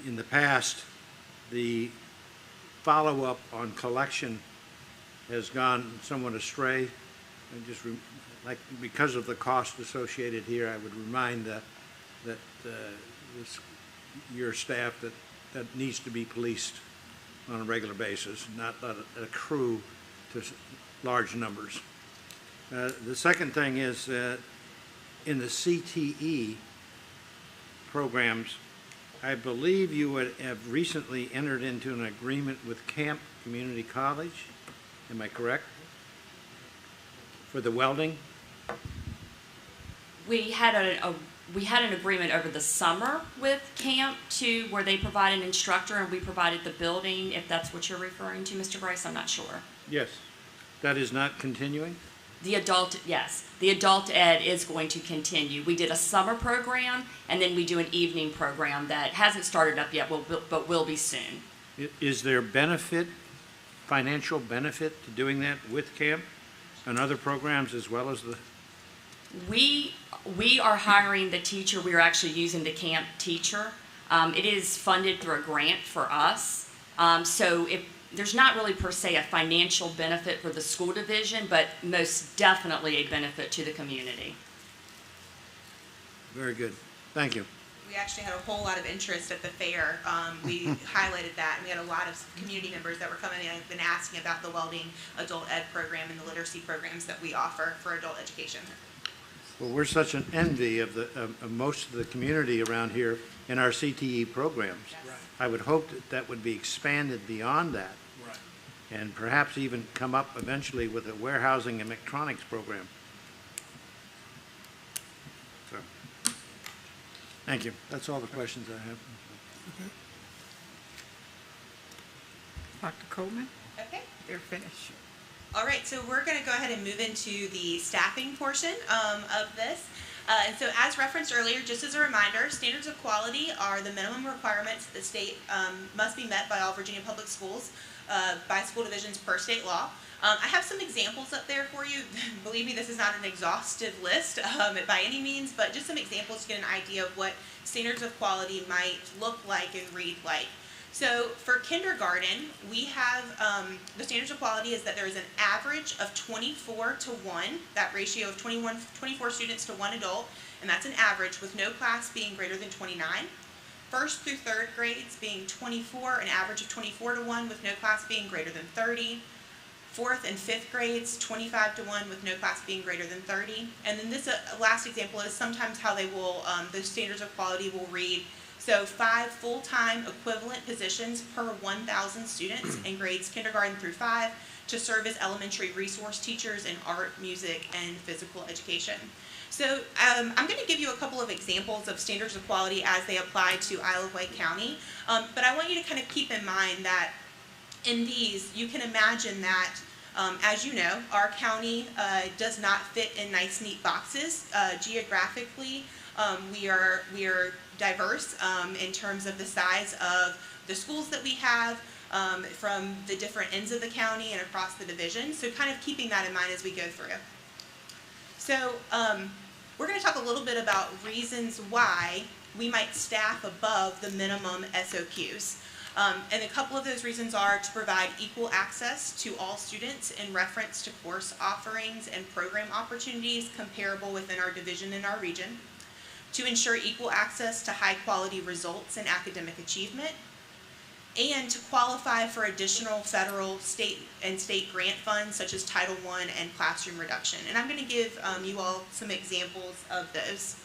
In the past, the follow-up on collection has gone somewhat astray. And just because of the cost associated here, I would remind your staff that needs to be policed on a regular basis, not let it accrue to large numbers. The second thing is in the CTE programs, I believe you have recently entered into an agreement with Camp Community College. Am I correct? For the welding? We had a we had an agreement over the summer with camp to where they provide an instructor and we provided the building, if that's what you're referring to, Mr. Grice, I'm not sure. Yes. That is not continuing? The adult, yes, the adult ed is going to continue. We did a summer program and then we do an evening program that hasn't started up yet, but will be soon. Is there benefit, financial benefit to doing that with camp and other programs as well as the? We are hiring the teacher. We are actually using the camp teacher. It is funded through a grant for us. So there's not really per se a financial benefit for the school division, but most definitely a benefit to the community. Very good. Thank you. We actually had a whole lot of interest at the fair. We highlighted that, and we had a lot of community members that were coming in and asking about the welding adult ed program and the literacy programs that we offer for adult education. Well, we're such an envy of most of the community around here in our CTE programs. Yes. I would hope that would be expanded beyond that. Right. And perhaps even come up eventually with a warehousing and electronics program. So, thank you. That's all the questions I have. Okay. Dr. Coleman, Okay. you're finished. All right, so we're going to go ahead and move into the staffing portion of this. And so as referenced earlier, just as a reminder, standards of quality are the minimum requirements that the state must be met by all Virginia public schools by school divisions per state law. I have some examples up there for you. Believe me, this is not an exhaustive list by any means, but just some examples to get an idea of what standards of quality might look like and read like. So for kindergarten, we have, the standards of quality is that there is an average of 24 to 1, that ratio of 24 students to 1 adult, and that's an average with no class being greater than 29. First through third grades being 24, an average of 24 to 1 with no class being greater than 30. Fourth and fifth grades, 25 to 1 with no class being greater than 30. And then this last example is sometimes how they will, the standards of quality will read. So 5 full-time equivalent positions per 1,000 students in grades kindergarten through 5 to serve as elementary resource teachers in art, music, and physical education. So I'm going to give you a couple of examples of standards of quality as they apply to Isle of Wight County. But I want you to kind of keep in mind that in these, you can imagine that, as you know, our county does not fit in nice, neat boxes. Geographically, we are diverse in terms of the size of the schools that we have from the different ends of the county and across the division. So kind of keeping that in mind as we go through. So we're going to talk a little bit about reasons why we might staff above the minimum SOQs. And a couple of those reasons are to provide equal access to all students in reference to course offerings and program opportunities comparable within our division and our region, to ensure equal access to high-quality results in academic achievement, and to qualify for additional federal, state grant funds such as Title I and classroom reduction. And I'm going to give you all some examples of those.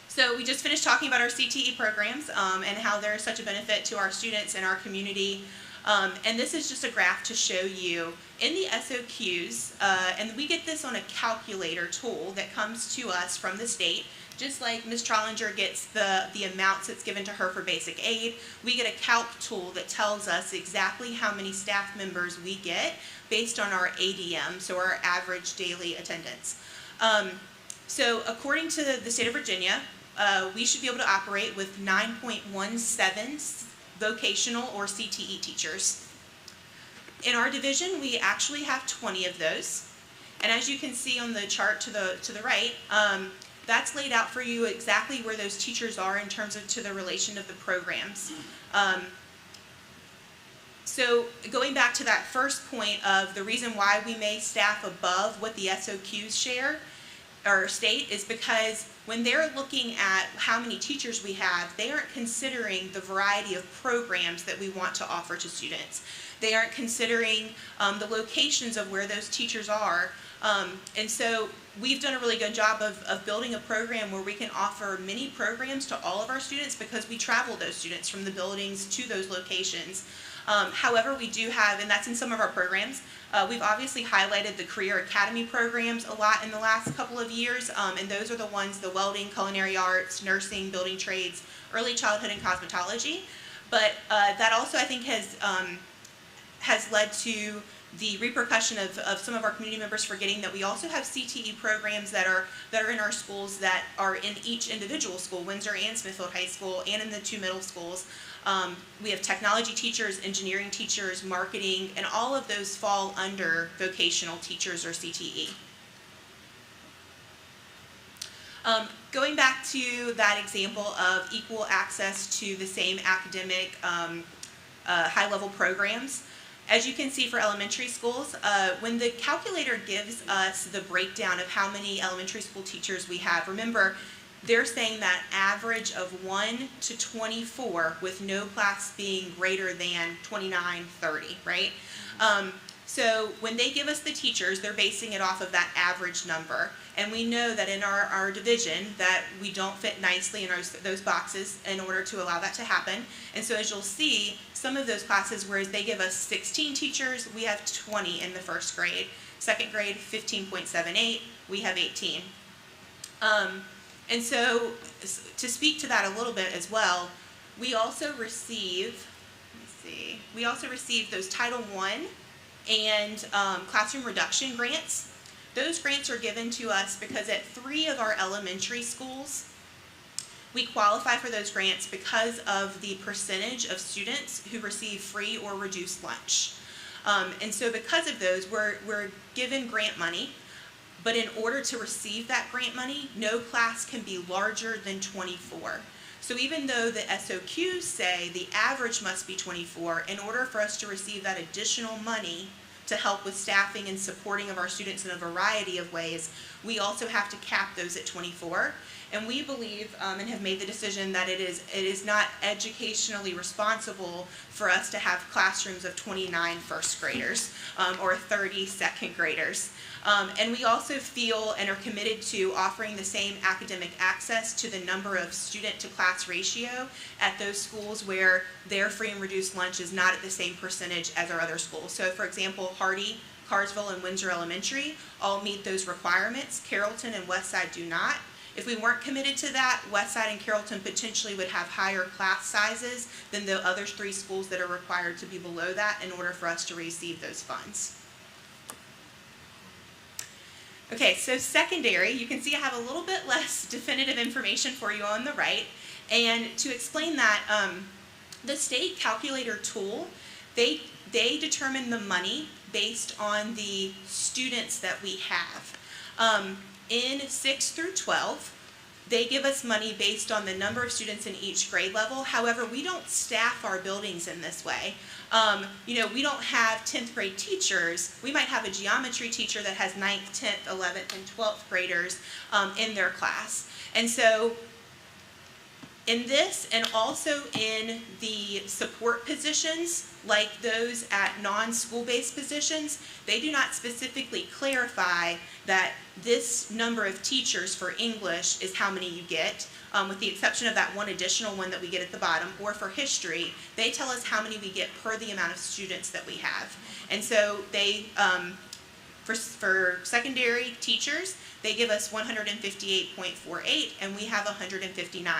So we just finished talking about our CTE programs and how they're such a benefit to our students and our community. And this is just a graph to show you in the SOQs, and we get this on a calculator tool that comes to us from the state. Just like Ms. Trollinger gets the amounts that's given to her for basic aid, we get a calc tool that tells us exactly how many staff members we get based on our ADM, so our average daily attendance. So according to the state of Virginia, we should be able to operate with 9.17 vocational or CTE teachers. In our division, we actually have 20 of those. And as you can see on the chart to the right, that's laid out for you exactly where those teachers are in terms of to the relation of the programs. So going back to that first point of the reason why we may staff above what the SOQs share or state is because when they're looking at how many teachers we have, they aren't considering the variety of programs that we want to offer to students. They aren't considering the locations of where those teachers are. And so we've done a really good job of building a program where we can offer many programs to all of our students because we travel those students from the buildings to those locations. However, we do have, and that's in some of our programs, we've obviously highlighted the Career Academy programs a lot in the last couple of years, and those are the ones, the welding, culinary arts, nursing, building trades, early childhood, and cosmetology. But that also, I think, has led to the repercussion of some of our community members forgetting that we also have CTE programs that are in our schools that are in each individual school, Windsor and Smithfield High School, and in the 2 middle schools. We have technology teachers, engineering teachers, marketing, and all of those fall under vocational teachers or CTE. Going back to that example of equal access to the same academic high-level programs, as you can see for elementary schools, when the calculator gives us the breakdown of how many elementary school teachers we have, remember, they're saying that average of 1 to 24 with no class being greater than 29, 30, right? So when they give us the teachers, they're basing it off of that average number. And we know that in our division that we don't fit nicely in those boxes in order to allow that to happen. And so as you'll see, some of those classes, whereas they give us 16 teachers, we have 20 in the first grade. Second grade, 15.78, we have 18. And so to speak to that a little bit as well, we also receive, we also receive those Title I and classroom reduction grants. Those grants are given to us because at 3 of our elementary schools, we qualify for those grants because of the percentage of students who receive free or reduced lunch. And so because of those, we're given grant money, but in order to receive that grant money, no class can be larger than 24. So even though the SOQs say the average must be 24, in order for us to receive that additional money to help with staffing and supporting of our students in a variety of ways, we also have to cap those at 24. And we believe and have made the decision that it is not educationally responsible for us to have classrooms of 29 first graders or 30 second graders. And we also feel and are committed to offering the same academic access to the number of student to class ratio at those schools where their free and reduced lunch is not at the same percentage as our other schools. So for example, Hardy, Carsville, and Windsor Elementary all meet those requirements. Carrollton and Westside do not. If we weren't committed to that, Westside and Carrollton potentially would have higher class sizes than the other 3 schools that are required to be below that in order for us to receive those funds. Okay, so secondary, you can see I have a little bit less definitive information for you on the right. And to explain that, the state calculator tool, they determine the money based on the students that we have. In 6 through 12, they give us money based on the number of students in each grade level. However, we don't staff our buildings in this way. You know, we don't have 10th grade teachers. We might have a geometry teacher that has 9th, 10th, 11th, and 12th graders in their class. And so in this, and also in the support positions, like those at non-school-based positions, they do not specifically clarify that this number of teachers for English is how many you get, with the exception of that one additional one that we get at the bottom, or for history, they tell us how many we get per the amount of students that we have. And so they, for secondary teachers, they give us 158.48, and we have 159.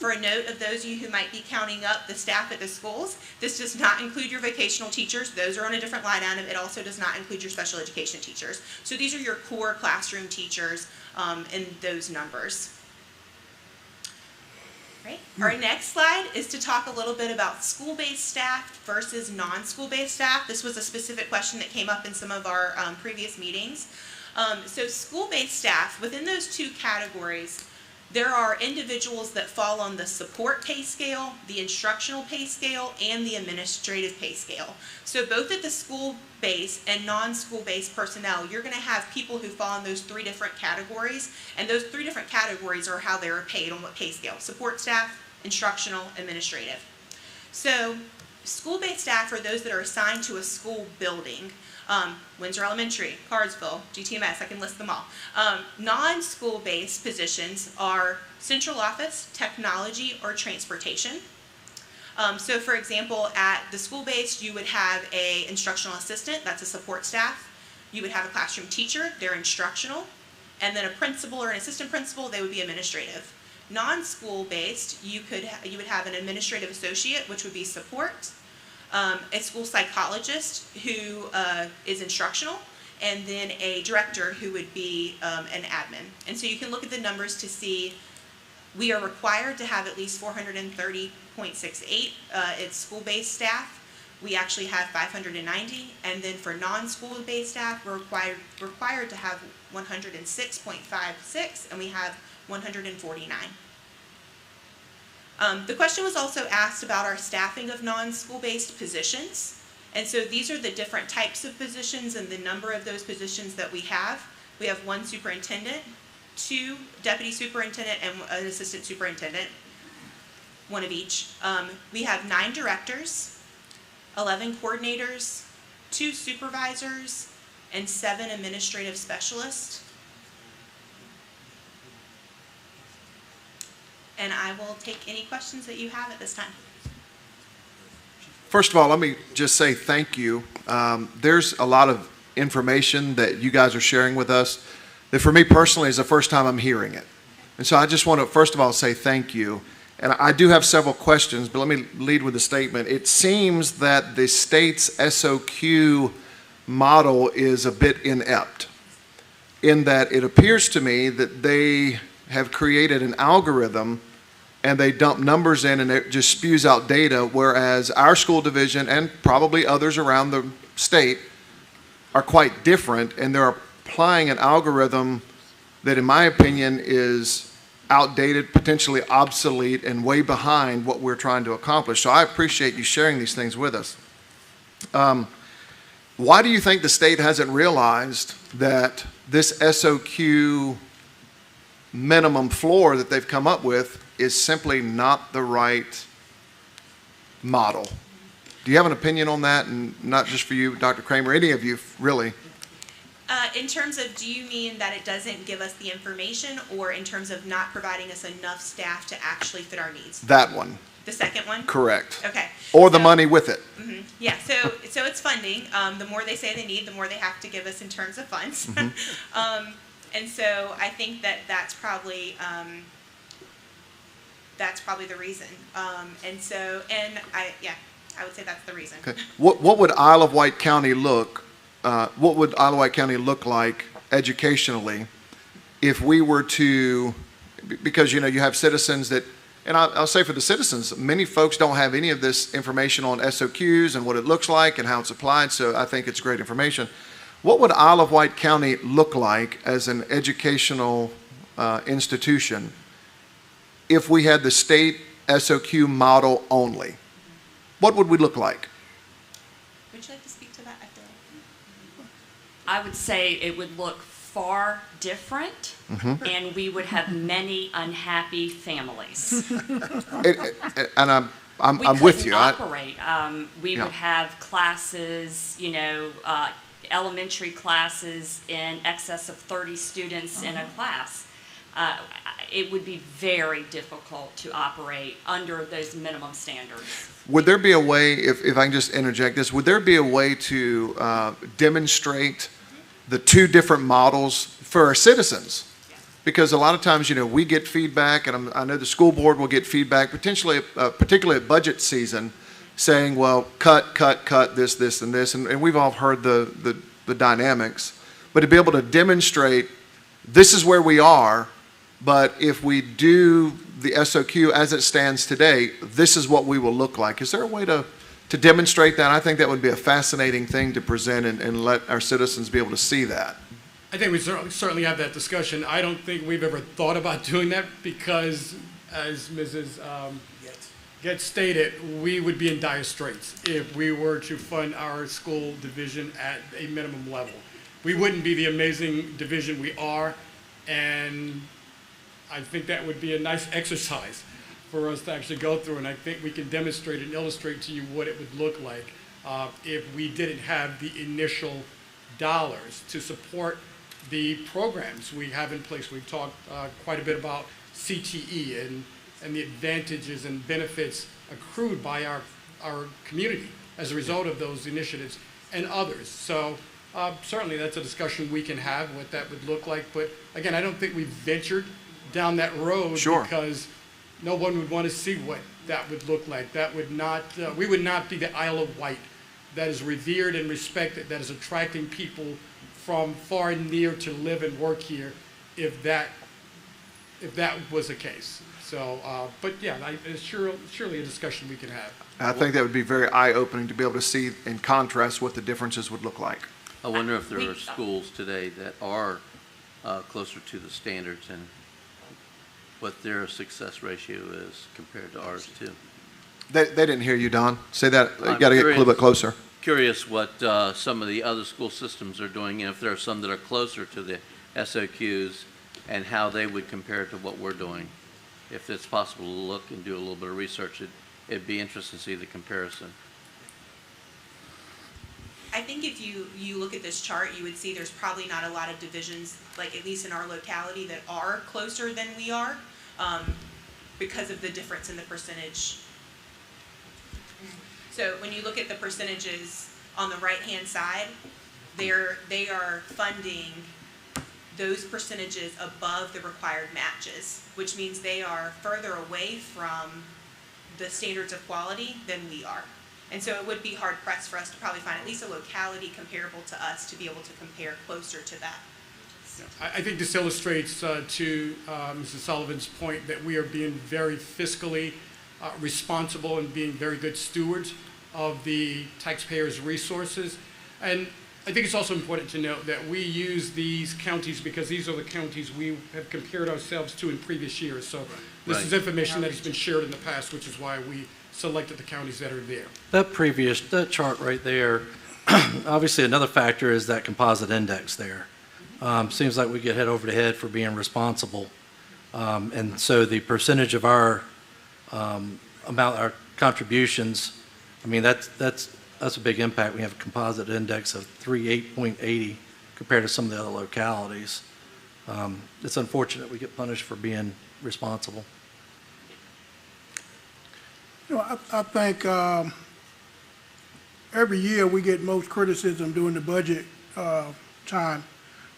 For a note of those of you who might be counting up the staff at the schools, this does not include your vocational teachers. Those are on a different line item. It also does not include your special education teachers. So these are your core classroom teachers in those numbers. Right. Our next slide is to talk a little bit about school-based staff versus non-school-based staff. This was a specific question that came up in some of our previous meetings. So school-based staff, within those 2 categories, there are individuals that fall on the support pay scale, the instructional pay scale, and the administrative pay scale. So both at the school-based and non-school-based personnel, you're going to have people who fall in those 3 different categories, and those 3 different categories are how they are paid on what pay scale: support staff, instructional, administrative. So school-based staff are those that are assigned to a school building. Windsor Elementary, Carsville, GTMS, I can list them all. Non-school-based positions are central office, technology, or transportation. So for example, at the school-based, you would have a instructional assistant, that's a support staff. You would have a classroom teacher, they're instructional. And then a principal or an assistant principal, they would be administrative. Non-school based, you would have an administrative associate, which would be support, a school psychologist who is instructional, and then a director who would be an admin. And so you can look at the numbers to see we are required to have at least 430.68. It's school-based staff. We actually have 590, and then for non-school-based staff, we're required to have 106.56, and we have 149. The question was also asked about our staffing of non-school-based positions, and so these are the different types of positions and the number of those positions that we have. We have 1 superintendent, 2 deputy superintendent, and an assistant superintendent, 1 of each. We have 9 directors, 11 coordinators, 2 supervisors, and 7 administrative specialists. And I will take any questions that you have at this time. First of all, let me just say thank you. There's a lot of information that you guys are sharing with us that for me personally is the first time I'm hearing it. And so I just want to first of all say thank you. And I do have several questions, but let me lead with a statement. It seems that the state's SOQ model is a bit inept in that it appears to me that they have created an algorithm and they dump numbers in and it just spews out data, whereas our school division and probably others around the state are quite different, and they're applying an algorithm that in my opinion is outdated, potentially obsolete, and way behind what we're trying to accomplish. So I appreciate you sharing these things with us. Why do you think the state hasn't realized that this SOQ minimum floor that they've come up with is simply not the right model? Do you have an opinion on that? And not just for you, Dr. Kramer, any of you, really. In terms of, do you mean that it doesn't give us the information, or in terms of not providing us enough staff to actually fit our needs? That one. The second one? Correct. Okay. Or the money with it. Mm-hmm. Yeah, so it's funding. The more they say they need, the more they have to give us in terms of funds. Mm-hmm. And so I think that that's probably the reason. I would say that's the reason. Okay. What would Isle of Wight County look? What would Isle of Wight County look like educationally if we were to? Because you have citizens that, and I'll say for the citizens, many folks don't have any of this information on SOQs and what it looks like and how it's applied. So I think it's great information. What would Isle of Wight County look like as an educational institution if we had the state SOQ model only? What would we look like? Would you like to speak to that? I would say it would look far different, and we would have many unhappy families. And I'm with you. Operate. We would have classes, elementary classes in excess of 30 students in a class. It would be very difficult to operate under those minimum standards. Would there be a way, if I can just interject this, would there be a way to demonstrate the 2 different models for our citizens? Because a lot of times, we get feedback, and I know the school board will get feedback, potentially, particularly at budget season, saying, well, cut this, and this, and we've all heard the dynamics. But to be able to demonstrate, this is where we are, but if we do the SOQ as it stands today, this is what we will look like. Is there a way to demonstrate that? I think that would be a fascinating thing to present and let our citizens be able to see that. I think we certainly have that discussion. I don't think we've ever thought about doing that because, as Mrs. Getz stated, we would be in dire straits if we were to fund our school division at a minimum level. We wouldn't be the amazing division we are, and I think that would be a nice exercise for us to actually go through, and I think we can demonstrate and illustrate to you what it would look like if we didn't have the initial dollars to support the programs we have in place. We've talked quite a bit about CTE and the advantages and benefits accrued by our community as a result of those initiatives and others. So certainly that's a discussion we can have, what that would look like. But again, I don't think we've ventured down that road because no one would want to see what that would look like. That would not, we would not be the Isle of Wight that is revered and respected, that is attracting people from far and near to live and work here if that was the case. So, but yeah, it's surely a discussion we can have. I think that would be very eye-opening to be able to see in contrast what the differences would look like. I wonder if there are schools today that are closer to the standards and what their success ratio is compared to ours too. They didn't hear you, Don. Say that. You got to get a little bit closer. Curious what some of the other school systems are doing, and if there are some that are closer to the SOQs, and how they would compare to what we're doing. If it's possible to look and do a little bit of research, it'd be interesting to see the comparison. I think if you look at this chart, you would see there's probably not a lot of divisions, like at least in our locality, that are closer than we are because of the difference in the percentage. So when you look at the percentages on the right-hand side, they are funding those percentages above the required matches, which means they are further away from the standards of quality than we are. And so it would be hard pressed for us to probably find at least a locality comparable to us to be able to compare closer to that. I think this illustrates to Mrs. Sullivan's point that we are being very fiscally responsible and being very good stewards of the taxpayers' resources. And I think it's also important to note that we use these counties because these are the counties we have compared ourselves to in previous years. So this is information that has been shared in the past, which is why we selected the counties that are there. That chart right there, obviously another factor is that composite index there. Seems like we get head over the head for being responsible. And so the percentage of our our contributions, I mean, that's a big impact. We have a composite index of 38.80 compared to some of the other localities. It's unfortunate we get punished for being responsible. You know, I think every year we get most criticism during the budget time.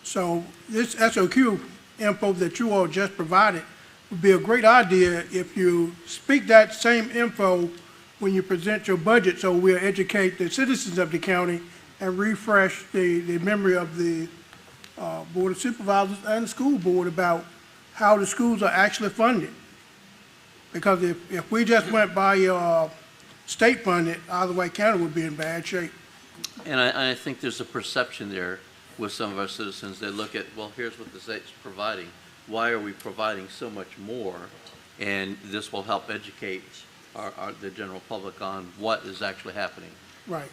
So this SOQ info that you all just provided would be a great idea if you speak that same info when you present your budget, so we'll educate the citizens of the county and refresh the memory of the Board of Supervisors and the school board about how the schools are actually funded. Because if we just went by state funded, either Wight County would be in bad shape. And I think there's a perception there with some of our citizens. They look at, well, here's what the state's providing. Why are we providing so much more? And this will help educate the general public on what is actually happening. Right.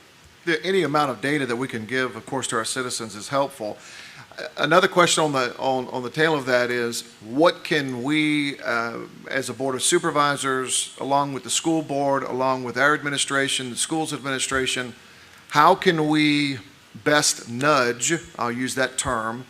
Any amount of data that we can give, of course, to our citizens is helpful. Another question on the tail of that is, what can we, as a Board of Supervisors, along with the school board, along with our administration, the schools administration, how can we best nudge, I'll use that term,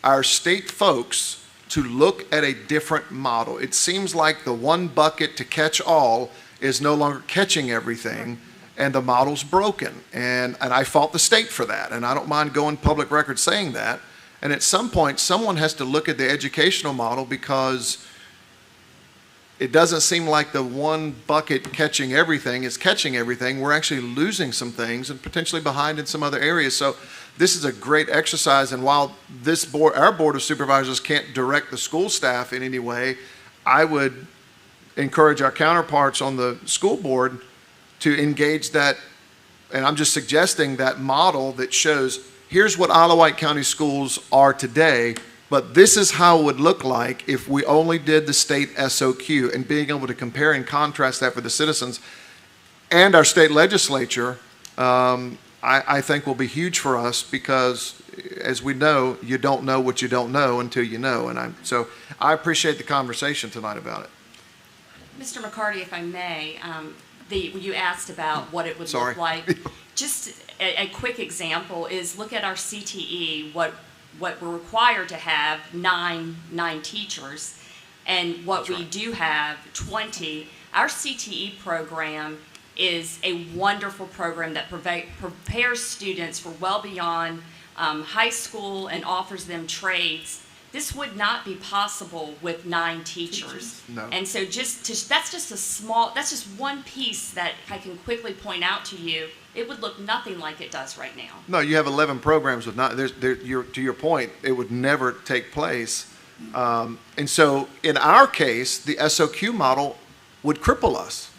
our state folks to look at a different model? It seems like the one bucket to catch all is no longer catching everything, and the model's broken. And I fault the state for that, and I don't mind going public record saying that. And at some point, someone has to look at the educational model, because it doesn't seem like the one bucket catching everything is catching everything. We're actually losing some things and potentially behind in some other areas. So this is a great exercise, and while this board, our Board of Supervisors, can't direct the school staff in any way, I would encourage our counterparts on the school board to engage that, and I'm just suggesting that model that shows, here's what Isle of Wight County schools are today, but this is how it would look like if we only did the state SOQ, and being able to compare and contrast that for the citizens and our state legislature, I think will be huge for us, because as we know, you don't know what you don't know until you know. And so I appreciate the conversation tonight about it. Mr. McCarty, if I may, you asked about what it would look like. Just a quick example is, look at our CTE, what we're required to have, nine teachers, and what we do have, 20. Our CTE program is a wonderful program that prepares students for well beyond high school and offers them trades. This would not be possible with 9 teachers. No. And so that's just one piece that I can quickly point out to you. It would look nothing like it does right now. No, you have 11 programs with to your point, it would never take place. And so in our case, the SOQ model would cripple us.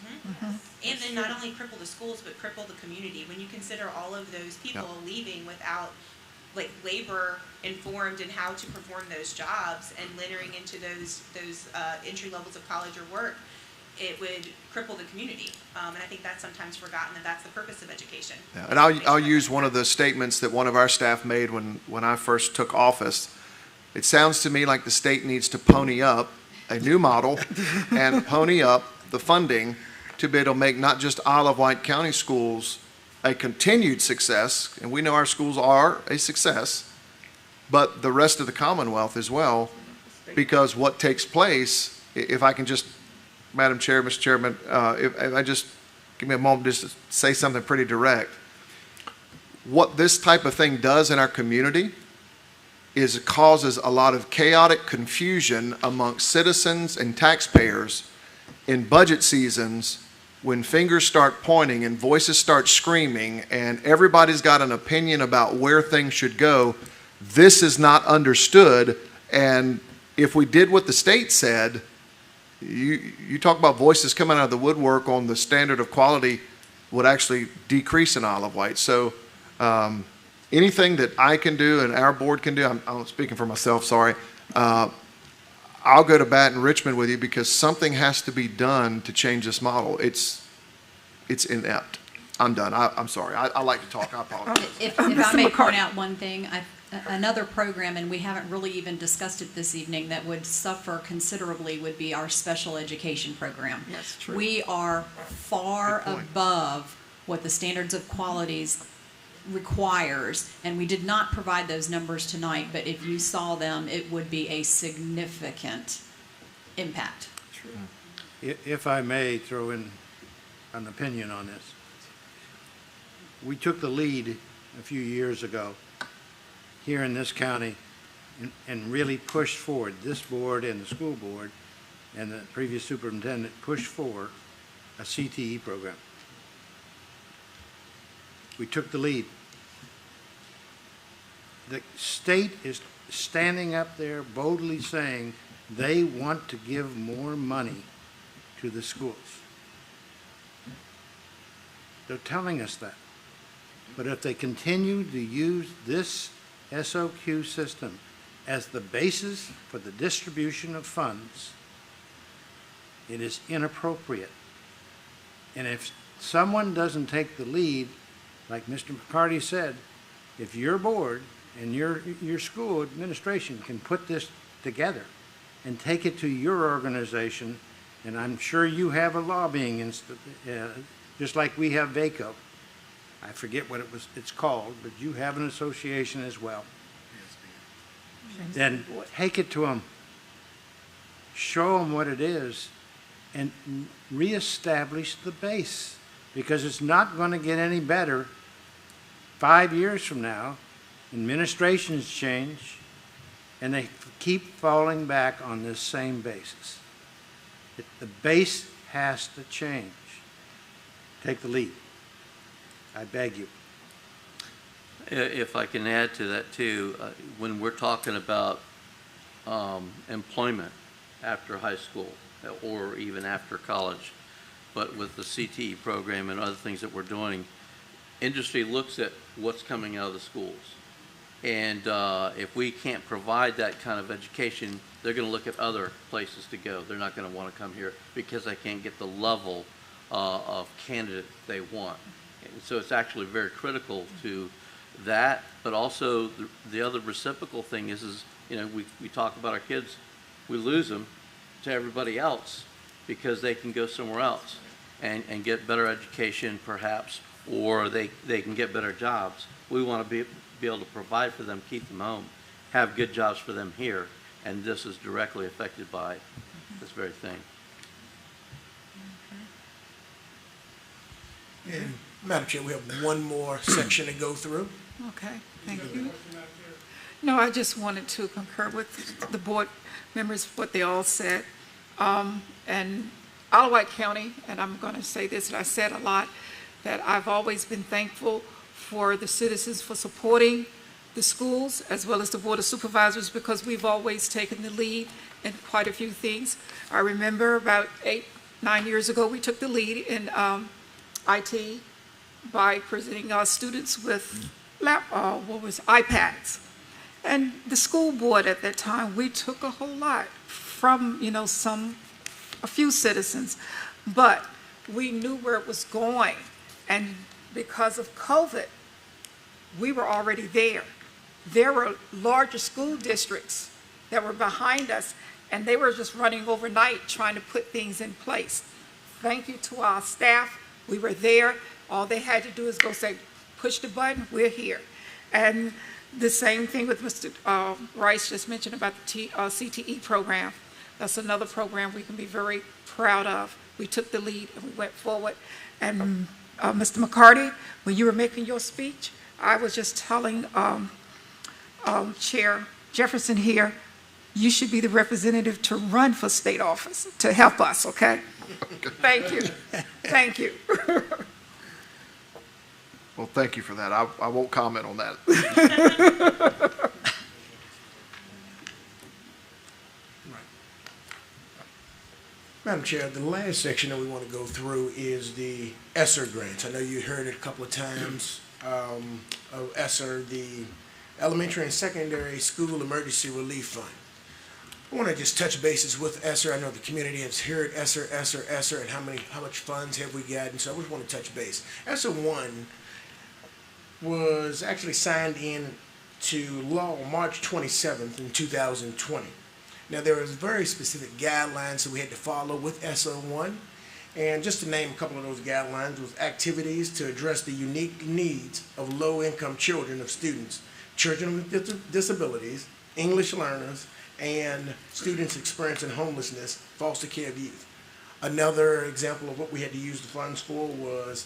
And then not only cripple the schools, but cripple the community. When you consider all of those people leaving without like labor informed in how to perform those jobs and entering into those entry levels of college or work, it would cripple the community. And I think that's sometimes forgotten, that that's the purpose of education. Yeah. And I'll use one of the statements that one of our staff made when I first took office. It sounds to me like the state needs to pony up a new model and pony up the funding to be able to make not just Isle of Wight County Schools a continued success, and we know our schools are a success, but the rest of the Commonwealth as well, because what takes place, if I can just, Madam Chair, Mr. Chairman, if I just, give me a moment just to say something pretty direct. What this type of thing does in our community is it causes a lot of chaotic confusion amongst citizens and taxpayers in budget seasons when fingers start pointing and voices start screaming and everybody's got an opinion about where things should go. This is not understood, and if we did what the state said, you talk about voices coming out of the woodwork on the standard of quality would actually decrease in Isle of Wight. So anything that I can do and our board can do, I'm speaking for myself, sorry, I'll go to bat in Richmond with you because something has to be done to change this model. It's inept. I'm done. I'm sorry. I like to talk. I apologize. If I may point out one thing, another program, and we haven't really even discussed it this evening, that would suffer considerably would be our special education program. That's true. We are far above what the standards of qualities requires, and we did not provide those numbers tonight, but if you saw them, it would be a significant impact. If I may throw in an opinion on this. We took the lead a few years ago here in this county and really pushed forward, this board and the school board and the previous superintendent pushed forward a CTE program. We took the lead. The state is standing up there boldly saying they want to give more money to the schools. They're telling us that. But if they continue to use this SOQ system as the basis for the distribution of funds, it is inappropriate. And if someone doesn't take the lead, like Mr. McCarty said, if your board and your school administration can put this together and take it to your organization, and I'm sure you have a lobbying just like we have VACO. I forget what it's called, but you have an association as well. Then take it to them, show them what it is, and reestablish the base, because it's not going to get any better 5 years from now. Administrations change, and they keep falling back on this same basis. The base has to change. Take the lead. I beg you. If I can add to that too, when we're talking about employment after high school or even after college, but with the CTE program and other things that we're doing, industry looks at what's coming out of the schools. And if we can't provide that kind of education, they're going to look at other places to go. They're not going to want to come here because they can't get the level of candidate they want. And so it's actually very critical to that, but also the other reciprocal thing is you know, we talk about our kids, we lose them to everybody else because they can go somewhere else and get better education perhaps, or they can get better jobs. We want to be able to provide for them, keep them home, have good jobs for them here, and this is directly affected by this very thing. And Madam Chair, we have one more section to go through. Okay, thank you. No, I just wanted to concur with the board members, what they all said. And Wight County, and I'm going to say this, and I said a lot, that I've always been thankful for the citizens for supporting the schools as well as the Board of Supervisors, because we've always taken the lead in quite a few things. I remember about 8-9 years ago, we took the lead in IT by presenting our students with iPads. And the school board at that time, we took a whole lot from, a few citizens, but we knew where it was going. And because of COVID, we were already there. There were larger school districts that were behind us, and they were just running overnight trying to put things in place. Thank you to our staff. We were there. All they had to do is go say, push the button, we're here. And the same thing with Mr. Rice just mentioned about the CTE program. That's another program we can be very proud of. We took the lead and we went forward. And Mr. McCarty, when you were making your speech, I was just telling Chair Jefferson here, you should be the representative to run for state office to help us, okay? Thank you. Thank you. Well, thank you for that. I won't comment on that. Madam Chair, the last section that we want to go through is the ESSER grants. I know you heard it a couple of times of ESSER, the Elementary and Secondary School Emergency Relief Fund. I want to just touch bases with ESSER. I know the community has heard ESSER, and how much funds have we gotten, so I just want to touch base. ESSER 1 was actually signed in to law March 27th in 2020. Now, there was very specific guidelines that we had to follow with ESSER 1, and just to name a couple of those guidelines was activities to address the unique needs of low-income children of students, children with disabilities, English learners, and students experiencing homelessness, foster care of youth. Another example of what we had to use the funds for was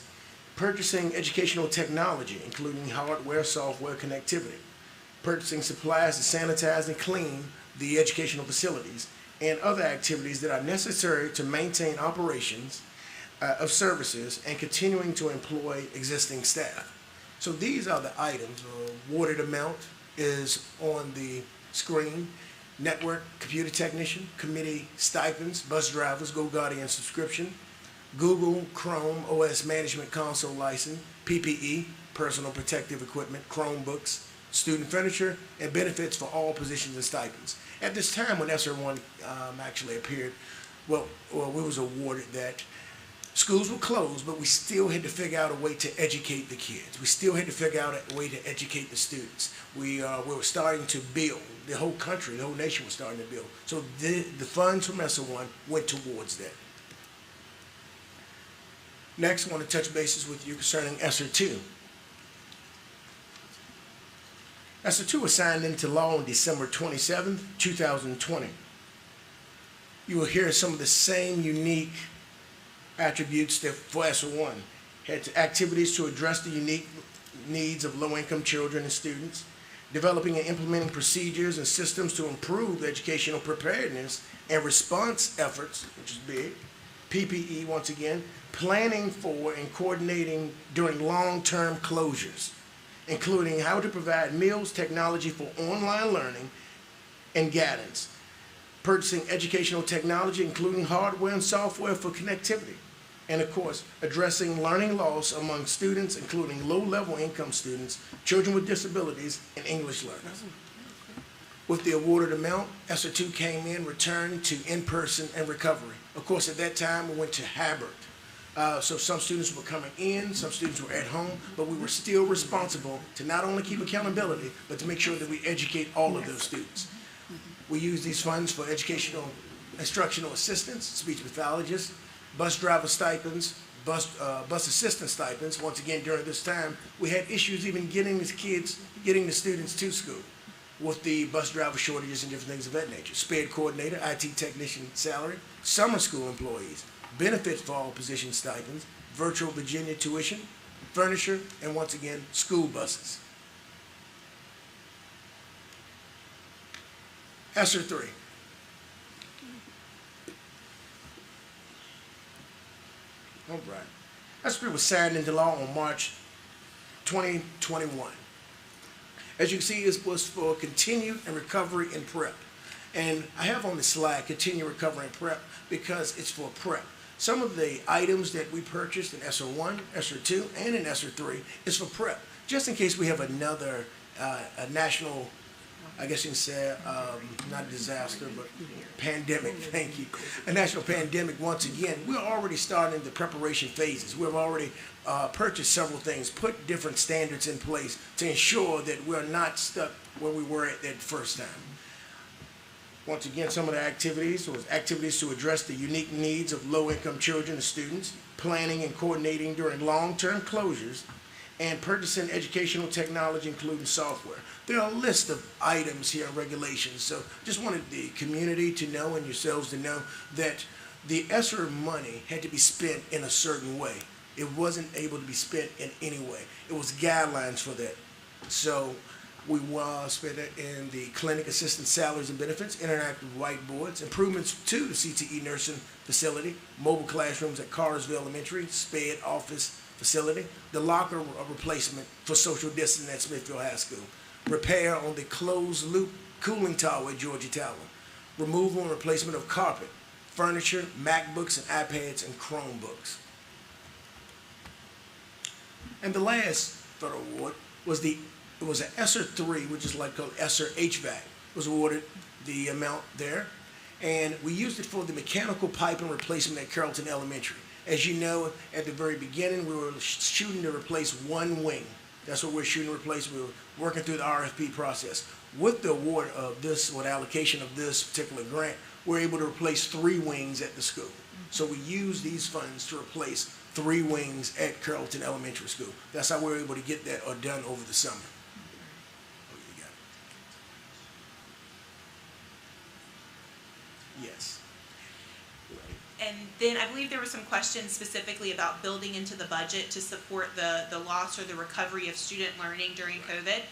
purchasing educational technology, including hardware, software, connectivity, purchasing supplies to sanitize and clean the educational facilities, and other activities that are necessary to maintain operations of services and continuing to employ existing staff. So these are the items. Awarded amount is on the screen. Network, computer technician, committee stipends, bus drivers, GoGuardian subscription, Google Chrome OS Management Console license, PPE, personal protective equipment, Chromebooks, student furniture, and benefits for all positions and stipends. At this time, when ESSER 1 actually appeared, we was awarded that schools were closed, but we still had to figure out a way to educate the kids. We still had to figure out a way to educate the students. We were starting to build. The whole country, the whole nation was starting to build. So the funds from ESSER 1 went towards that. Next, I want to touch bases with you concerning ESSER 2. ESSER 2 was signed into law on December 27th, 2020. You will hear some of the same unique attributes that for ESSER 1. Had activities to address the unique needs of low-income children and students, developing and implementing procedures and systems to improve educational preparedness and response efforts, which is big, PPE once again, planning for and coordinating during long-term closures, including how to provide meals, technology for online learning, and guidance, purchasing educational technology, including hardware and software for connectivity, and of course, addressing learning loss among students, including low-level income students, children with disabilities, and English learners. With the awarded amount, ESSER 2 came in, returned to in-person and recovery. Of course, at that time, we went to hybrid. So some students were coming in, some students were at home, but we were still responsible to not only keep accountability, but to make sure that we educate all of those students. We use these funds for educational instructional assistants, speech pathologists, bus driver stipends, bus assistant stipends. Once again, during this time, we had issues even getting the students to school with the bus driver shortages and different things of that nature. SPED coordinator, IT technician salary, summer school employees, benefits for all position stipends, virtual Virginia tuition, furniture, and once again, school buses. ESSER 3. All right. ESSER 3 was signed into law on March 2021. As you can see, it was for continued and recovery in prep. And I have on the slide continue recovery and prep because it's for prep. Some of the items that we purchased in ESSER 1, ESSER 2, and in ESSER 3 is for prep, just in case we have another a national, I guess you can say, not disaster, but pandemic, thank you. A national pandemic once again. We're already starting the preparation phases. We've already purchased several things, put different standards in place to ensure that we're not stuck where we were at that first time. Once again, some of the activities was activities to address the unique needs of low-income children and students, planning and coordinating during long-term closures, and purchasing educational technology, including software. There are a list of items here and regulations, so just wanted the community to know and yourselves to know that the ESSER money had to be spent in a certain way. It wasn't able to be spent in any way. It was guidelines for that. So we spent it in the clinic assistant salaries and benefits, interactive whiteboards, improvements to the CTE nursing facility, mobile classrooms at Carsville Elementary, SPED office facility, the locker replacement for social distancing at Smithfield High School, repair on the closed loop cooling tower at Georgia Tower, removal and replacement of carpet, furniture, MacBooks and iPads and Chromebooks. And the last federal award was it was an ESSER 3, which is like called ESSER HVAC, was awarded the amount there. And we used it for the mechanical piping replacement at Carrollton Elementary. As you know, at the very beginning, we were shooting to replace one wing. That's what we're shooting to replace. We were working through the RFP process. With the award of this, with allocation of this particular grant, we're able to replace 3 wings at the school. So we use these funds to replace 3 wings at Carrollton Elementary School. That's how we're able to get that done over the summer. Yes. And then I believe there were some questions specifically about building into the budget to support the loss or the recovery of student learning during COVID.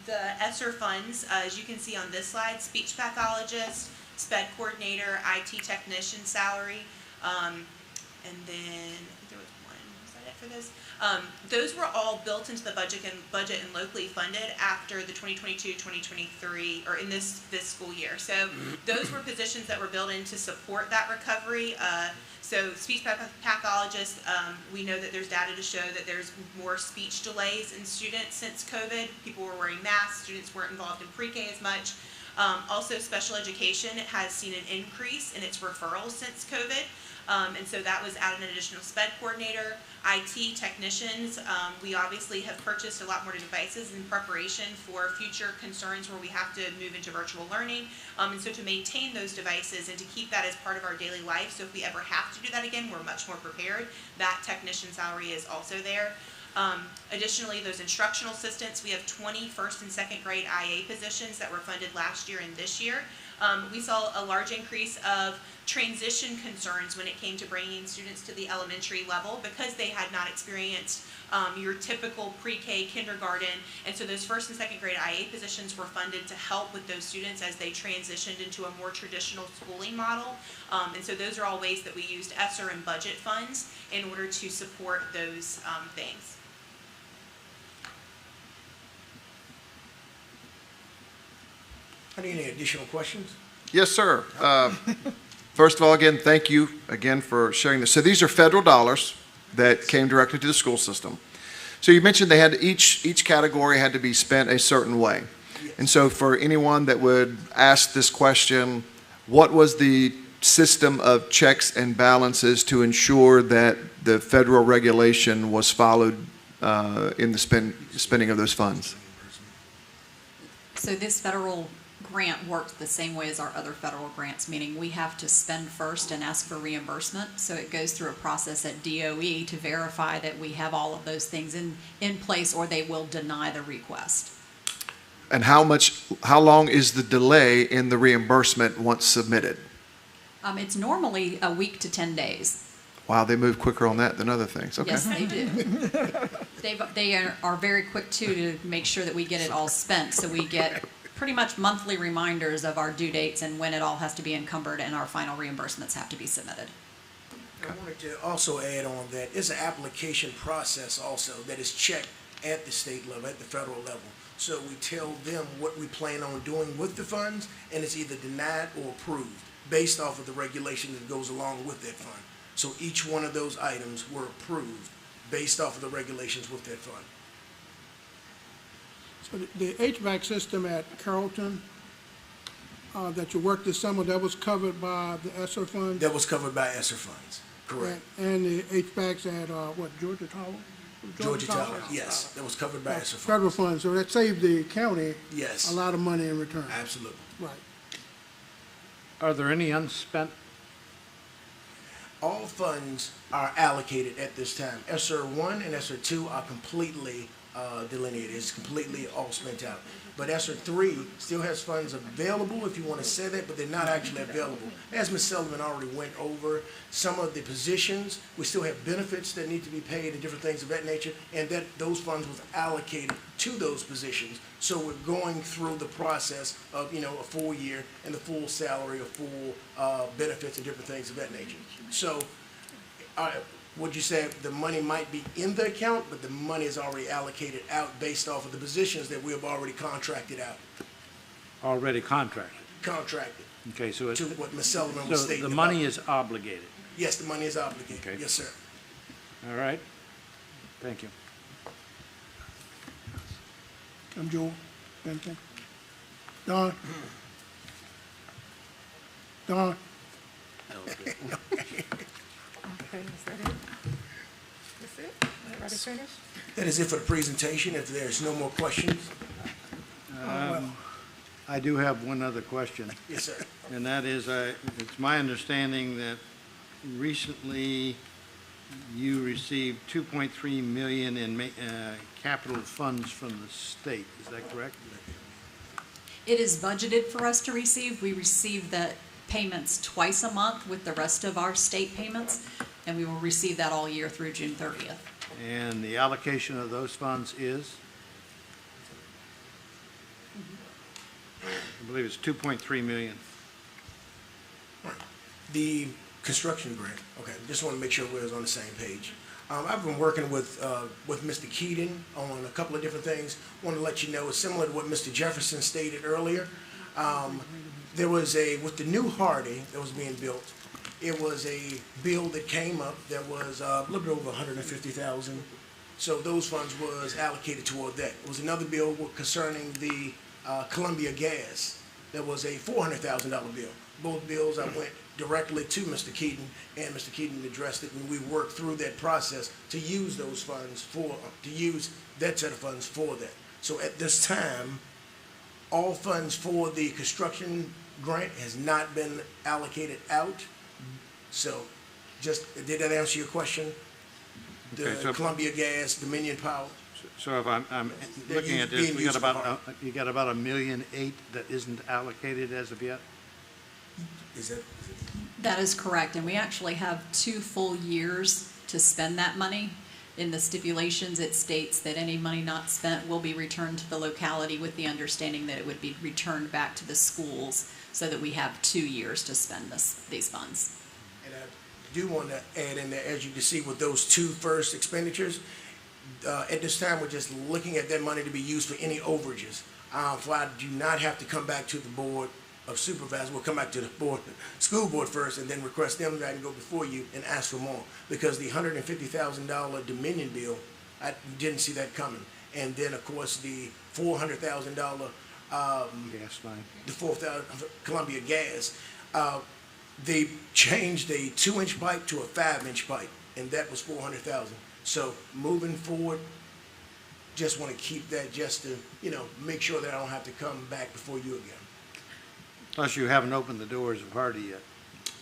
The ESSER funds, as you can see on this slide, speech pathologist, SPED coordinator, IT technician salary, and then I think there was one. Was that it for those? Those were all built into the budget and locally funded after the 2022-2023, or in this school year. So those were positions that were built in to support that recovery. So speech pathologists, we know that there's data to show that there's more speech delays in students since COVID. People were wearing masks, students weren't involved in pre-K as much. Also, special education has seen an increase in its referrals since COVID. And so that was added an additional SPED coordinator, IT technicians. We obviously have purchased a lot more devices in preparation for future concerns where we have to move into virtual learning. And so to maintain those devices and to keep that as part of our daily life, so if we ever have to do that again, we're much more prepared. That technician salary is also there. Additionally, those instructional assistants, we have 20 first and second grade IA positions that were funded last year and this year. We saw a large increase of transition concerns when it came to bringing students to the elementary level because they had not experienced your typical pre-K kindergarten, and so those first and second grade IA positions were funded to help with those students as they transitioned into a more traditional schooling model. And so those are all ways that we used ESSER and budget funds in order to support those things. Any additional questions? Yes, sir. First of all, again, thank you again for sharing this. So these are federal dollars that came directly to the school system. So you mentioned they had each category had to be spent a certain way. And so for anyone that would ask this question, what was the system of checks and balances to ensure that the federal regulation was followed in the spending of those funds? So this federal grant works the same way as our other federal grants, meaning we have to spend first and ask for reimbursement. So it goes through a process at DOE to verify that we have all of those things in place, or they will deny the request. And how long is the delay in the reimbursement once submitted? It's normally a week to 10 days. Wow, they move quicker on that than other things. Okay. Yes, they do. They are very quick, too, to make sure that we get it all spent. So we get pretty much monthly reminders of our due dates and when it all has to be encumbered and our final reimbursements have to be submitted. I wanted to also add on that it's an application process also that is checked at the state level, at the federal level. So we tell them what we plan on doing with the funds, and it's either denied or approved based off of the regulation that goes along with that fund. So each one of those items were approved based off of the regulations with that fund. So the HVAC system at Carrollton that you worked this summer, that was covered by the ESSER funds? That was covered by ESSER funds, correct. And the HVACs at, Georgia Tower? Georgia Tower, yes, that was covered by ESSER funds. Federal funds, so that saved the county Yes, a lot of money in return. absolutely. Right. Are there any unspent? All funds are allocated at this time. ESSER 1 and ESSER 2 are completely delineated. It's completely all spent out. But ESSER 3 still has funds available if you want to say that, but they're not actually available. As Ms. Sullivan already went over, some of the positions, we still have benefits that need to be paid and different things of that nature, and that those funds was allocated to those positions. So we're going through the process of, a full year and the full salary, or full benefits and different things of that nature. So, would you say the money might be in the account, but the money is already allocated out based off of the positions that we have already contracted out? Already contracted? Contracted, Okay, so to what Ms. Sullivan was so stating. the about. money is obligated. Yes, the money is obligated. Okay. Yes, sir. All right? Thank you. I'm Joel. Anything? Don? Don? Okay, is that it? That's it? Everybody finished? That is it for the presentation. If there's no more questions. I do have one other question. Yes, sir. And that is, it's my understanding that recently you received 2.3 million in capital funds from the state. Is that correct? It is budgeted for us to receive. We receive the payments twice a month with the rest of our state payments, and we will receive that all year through June 30th. And the allocation of those funds is? I believe it's 2.3 million. The construction grant, okay, just want to make sure we're on the same page. I've been working with Mr. Keaton on a couple of different things. Want to let you know, it's similar to what Mr. Jefferson stated earlier. There was with the new Hardy that was being built, it was a bill that came up that was a little bit over $150,000. So those funds was allocated toward that. It was another bill concerning the Columbia Gas. That was a $400,000 bill. Both bills I went directly to Mr. Keaton, and Mr. Keaton addressed it, and we worked through that process to use those funds to use that set of funds for that. So at this time, all funds for the construction grant has not been allocated out. So did that answer your question? The Okay, so- Columbia Gas, Dominion Power? So if I'm They're looking at being this, used for you got about $1.8 million that isn't allocated as of yet? Is that? That is correct, and we actually have 2 full years to spend that money. In the stipulations, it states that any money not spent will be returned to the locality with the understanding that it would be returned back to the schools so that we have 2 years to spend these funds. And I do want to add in there, as you can see with those 2 first expenditures, at this time, we're just looking at that money to be used for any overages. So I do not have to come back to the Board of Supervisors. We'll come back to the school board first, and then request them that I can go before you and ask for more. Because the $150,000 Dominion bill, I didn't see that coming. And then, of course, the $400,000 Gas line. the 4,000 Columbia Gas, they changed a 2-inch pipe to a 5-inch pipe, and that was $400,000. So moving forward, just want to keep that just to, make sure that I don't have to come back before you again. Plus you haven't opened the doors of Hardy yet.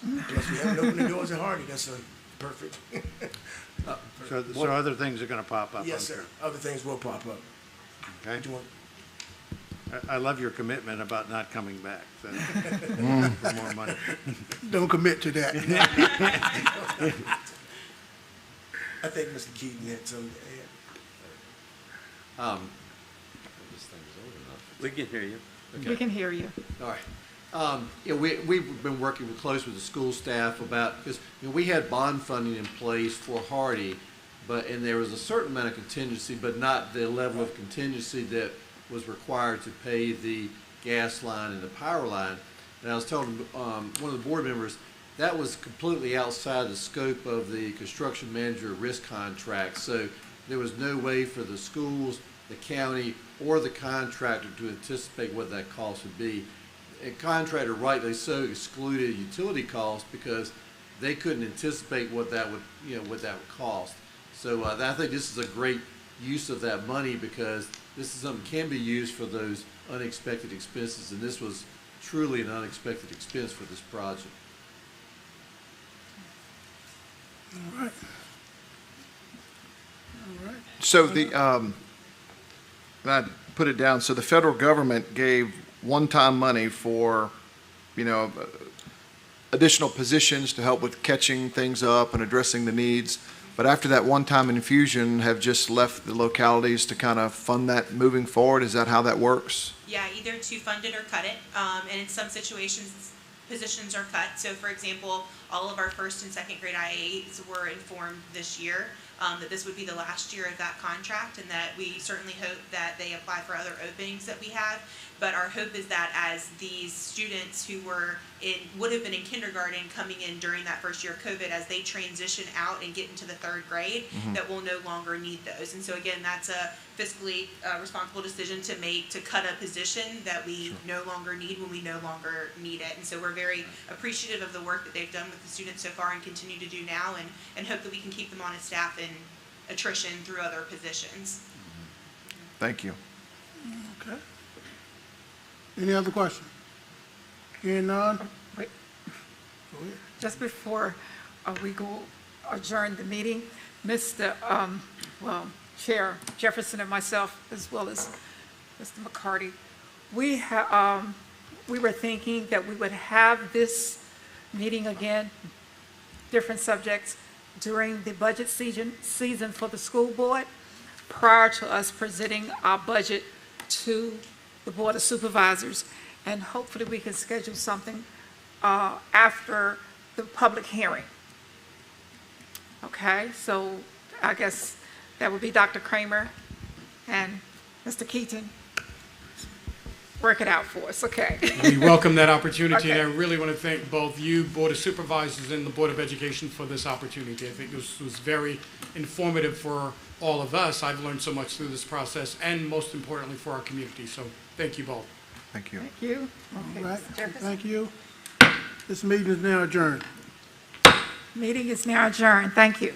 Unless we haven't opened the doors at Hardy, that's perfect. So other things are going to pop up. Yes, sir. Other things will pop up. Okay. Do you want- I love your commitment about not coming back, so, for more money. Don't commit to that. I think Mr. Keaton had something to add. We can hear you. We can hear you. All right. Yeah, we've been working close with the school staff about, because we had bond funding in place for Hardy, and there was a certain amount of contingency, but not the level of contingency that was required to pay the gas line and the power line. And I was telling one of the board members, that was completely outside the scope of the construction manager risk contract. So there was no way for the schools, the county, or the contractor to anticipate what that cost would be. A contractor rightly so excluded utility costs because they couldn't anticipate what that would, what that would cost. So I think this is a great use of that money because this is something that can be used for those unexpected expenses, and this was truly an unexpected expense for this project. All right. All right. So I put it down, so the federal government gave one-time money for, additional positions to help with catching things up and addressing the needs. But after that one-time infusion, have just left the localities to kind of fund that moving forward? Is that how that works? Yeah, either to fund it or cut it. And in some situations, positions are cut. So for example, all of our first and second grade IAs were informed this year that this would be the last year of that contract, and that we certainly hope that they apply for other openings that we have. But our hope is that as these students who would have been in kindergarten coming in during that first year of COVID, as they transition out and get into the third grade, that we'll no longer need those. And so again, that's a fiscally responsible decision to make, to cut a position that we no longer need when we no longer need it. And so we're very appreciative of the work that they've done with the students so far and continue to do now, and hope that we can keep them on as staff in attrition through other positions. Thank you. Okay. Any other questions? Hearing none? Wait. Go ahead. Just before we go adjourn the meeting, Chair Jefferson and myself, as well as Mr. McCarty, we were thinking that we would have this meeting again, different subjects, during the budget season for the school board, prior to us presenting our budget to the Board of Supervisors. And hopefully we can schedule something after the public hearing. Okay, so I guess that would be Dr. Kramer and Mr. Keaton. Work it out for us, okay? We welcome that opportunity, Okay. and I really want to thank both you, Board of Supervisors, and the Board of Education for this opportunity. I think this was very informative for all of us. I've learned so much through this process, and most importantly for our community. So thank you both. Thank you. Thank you. Okay, All right. Mr. Jefferson. Thank you. This meeting is now adjourned. Meeting is now adjourned. Thank you.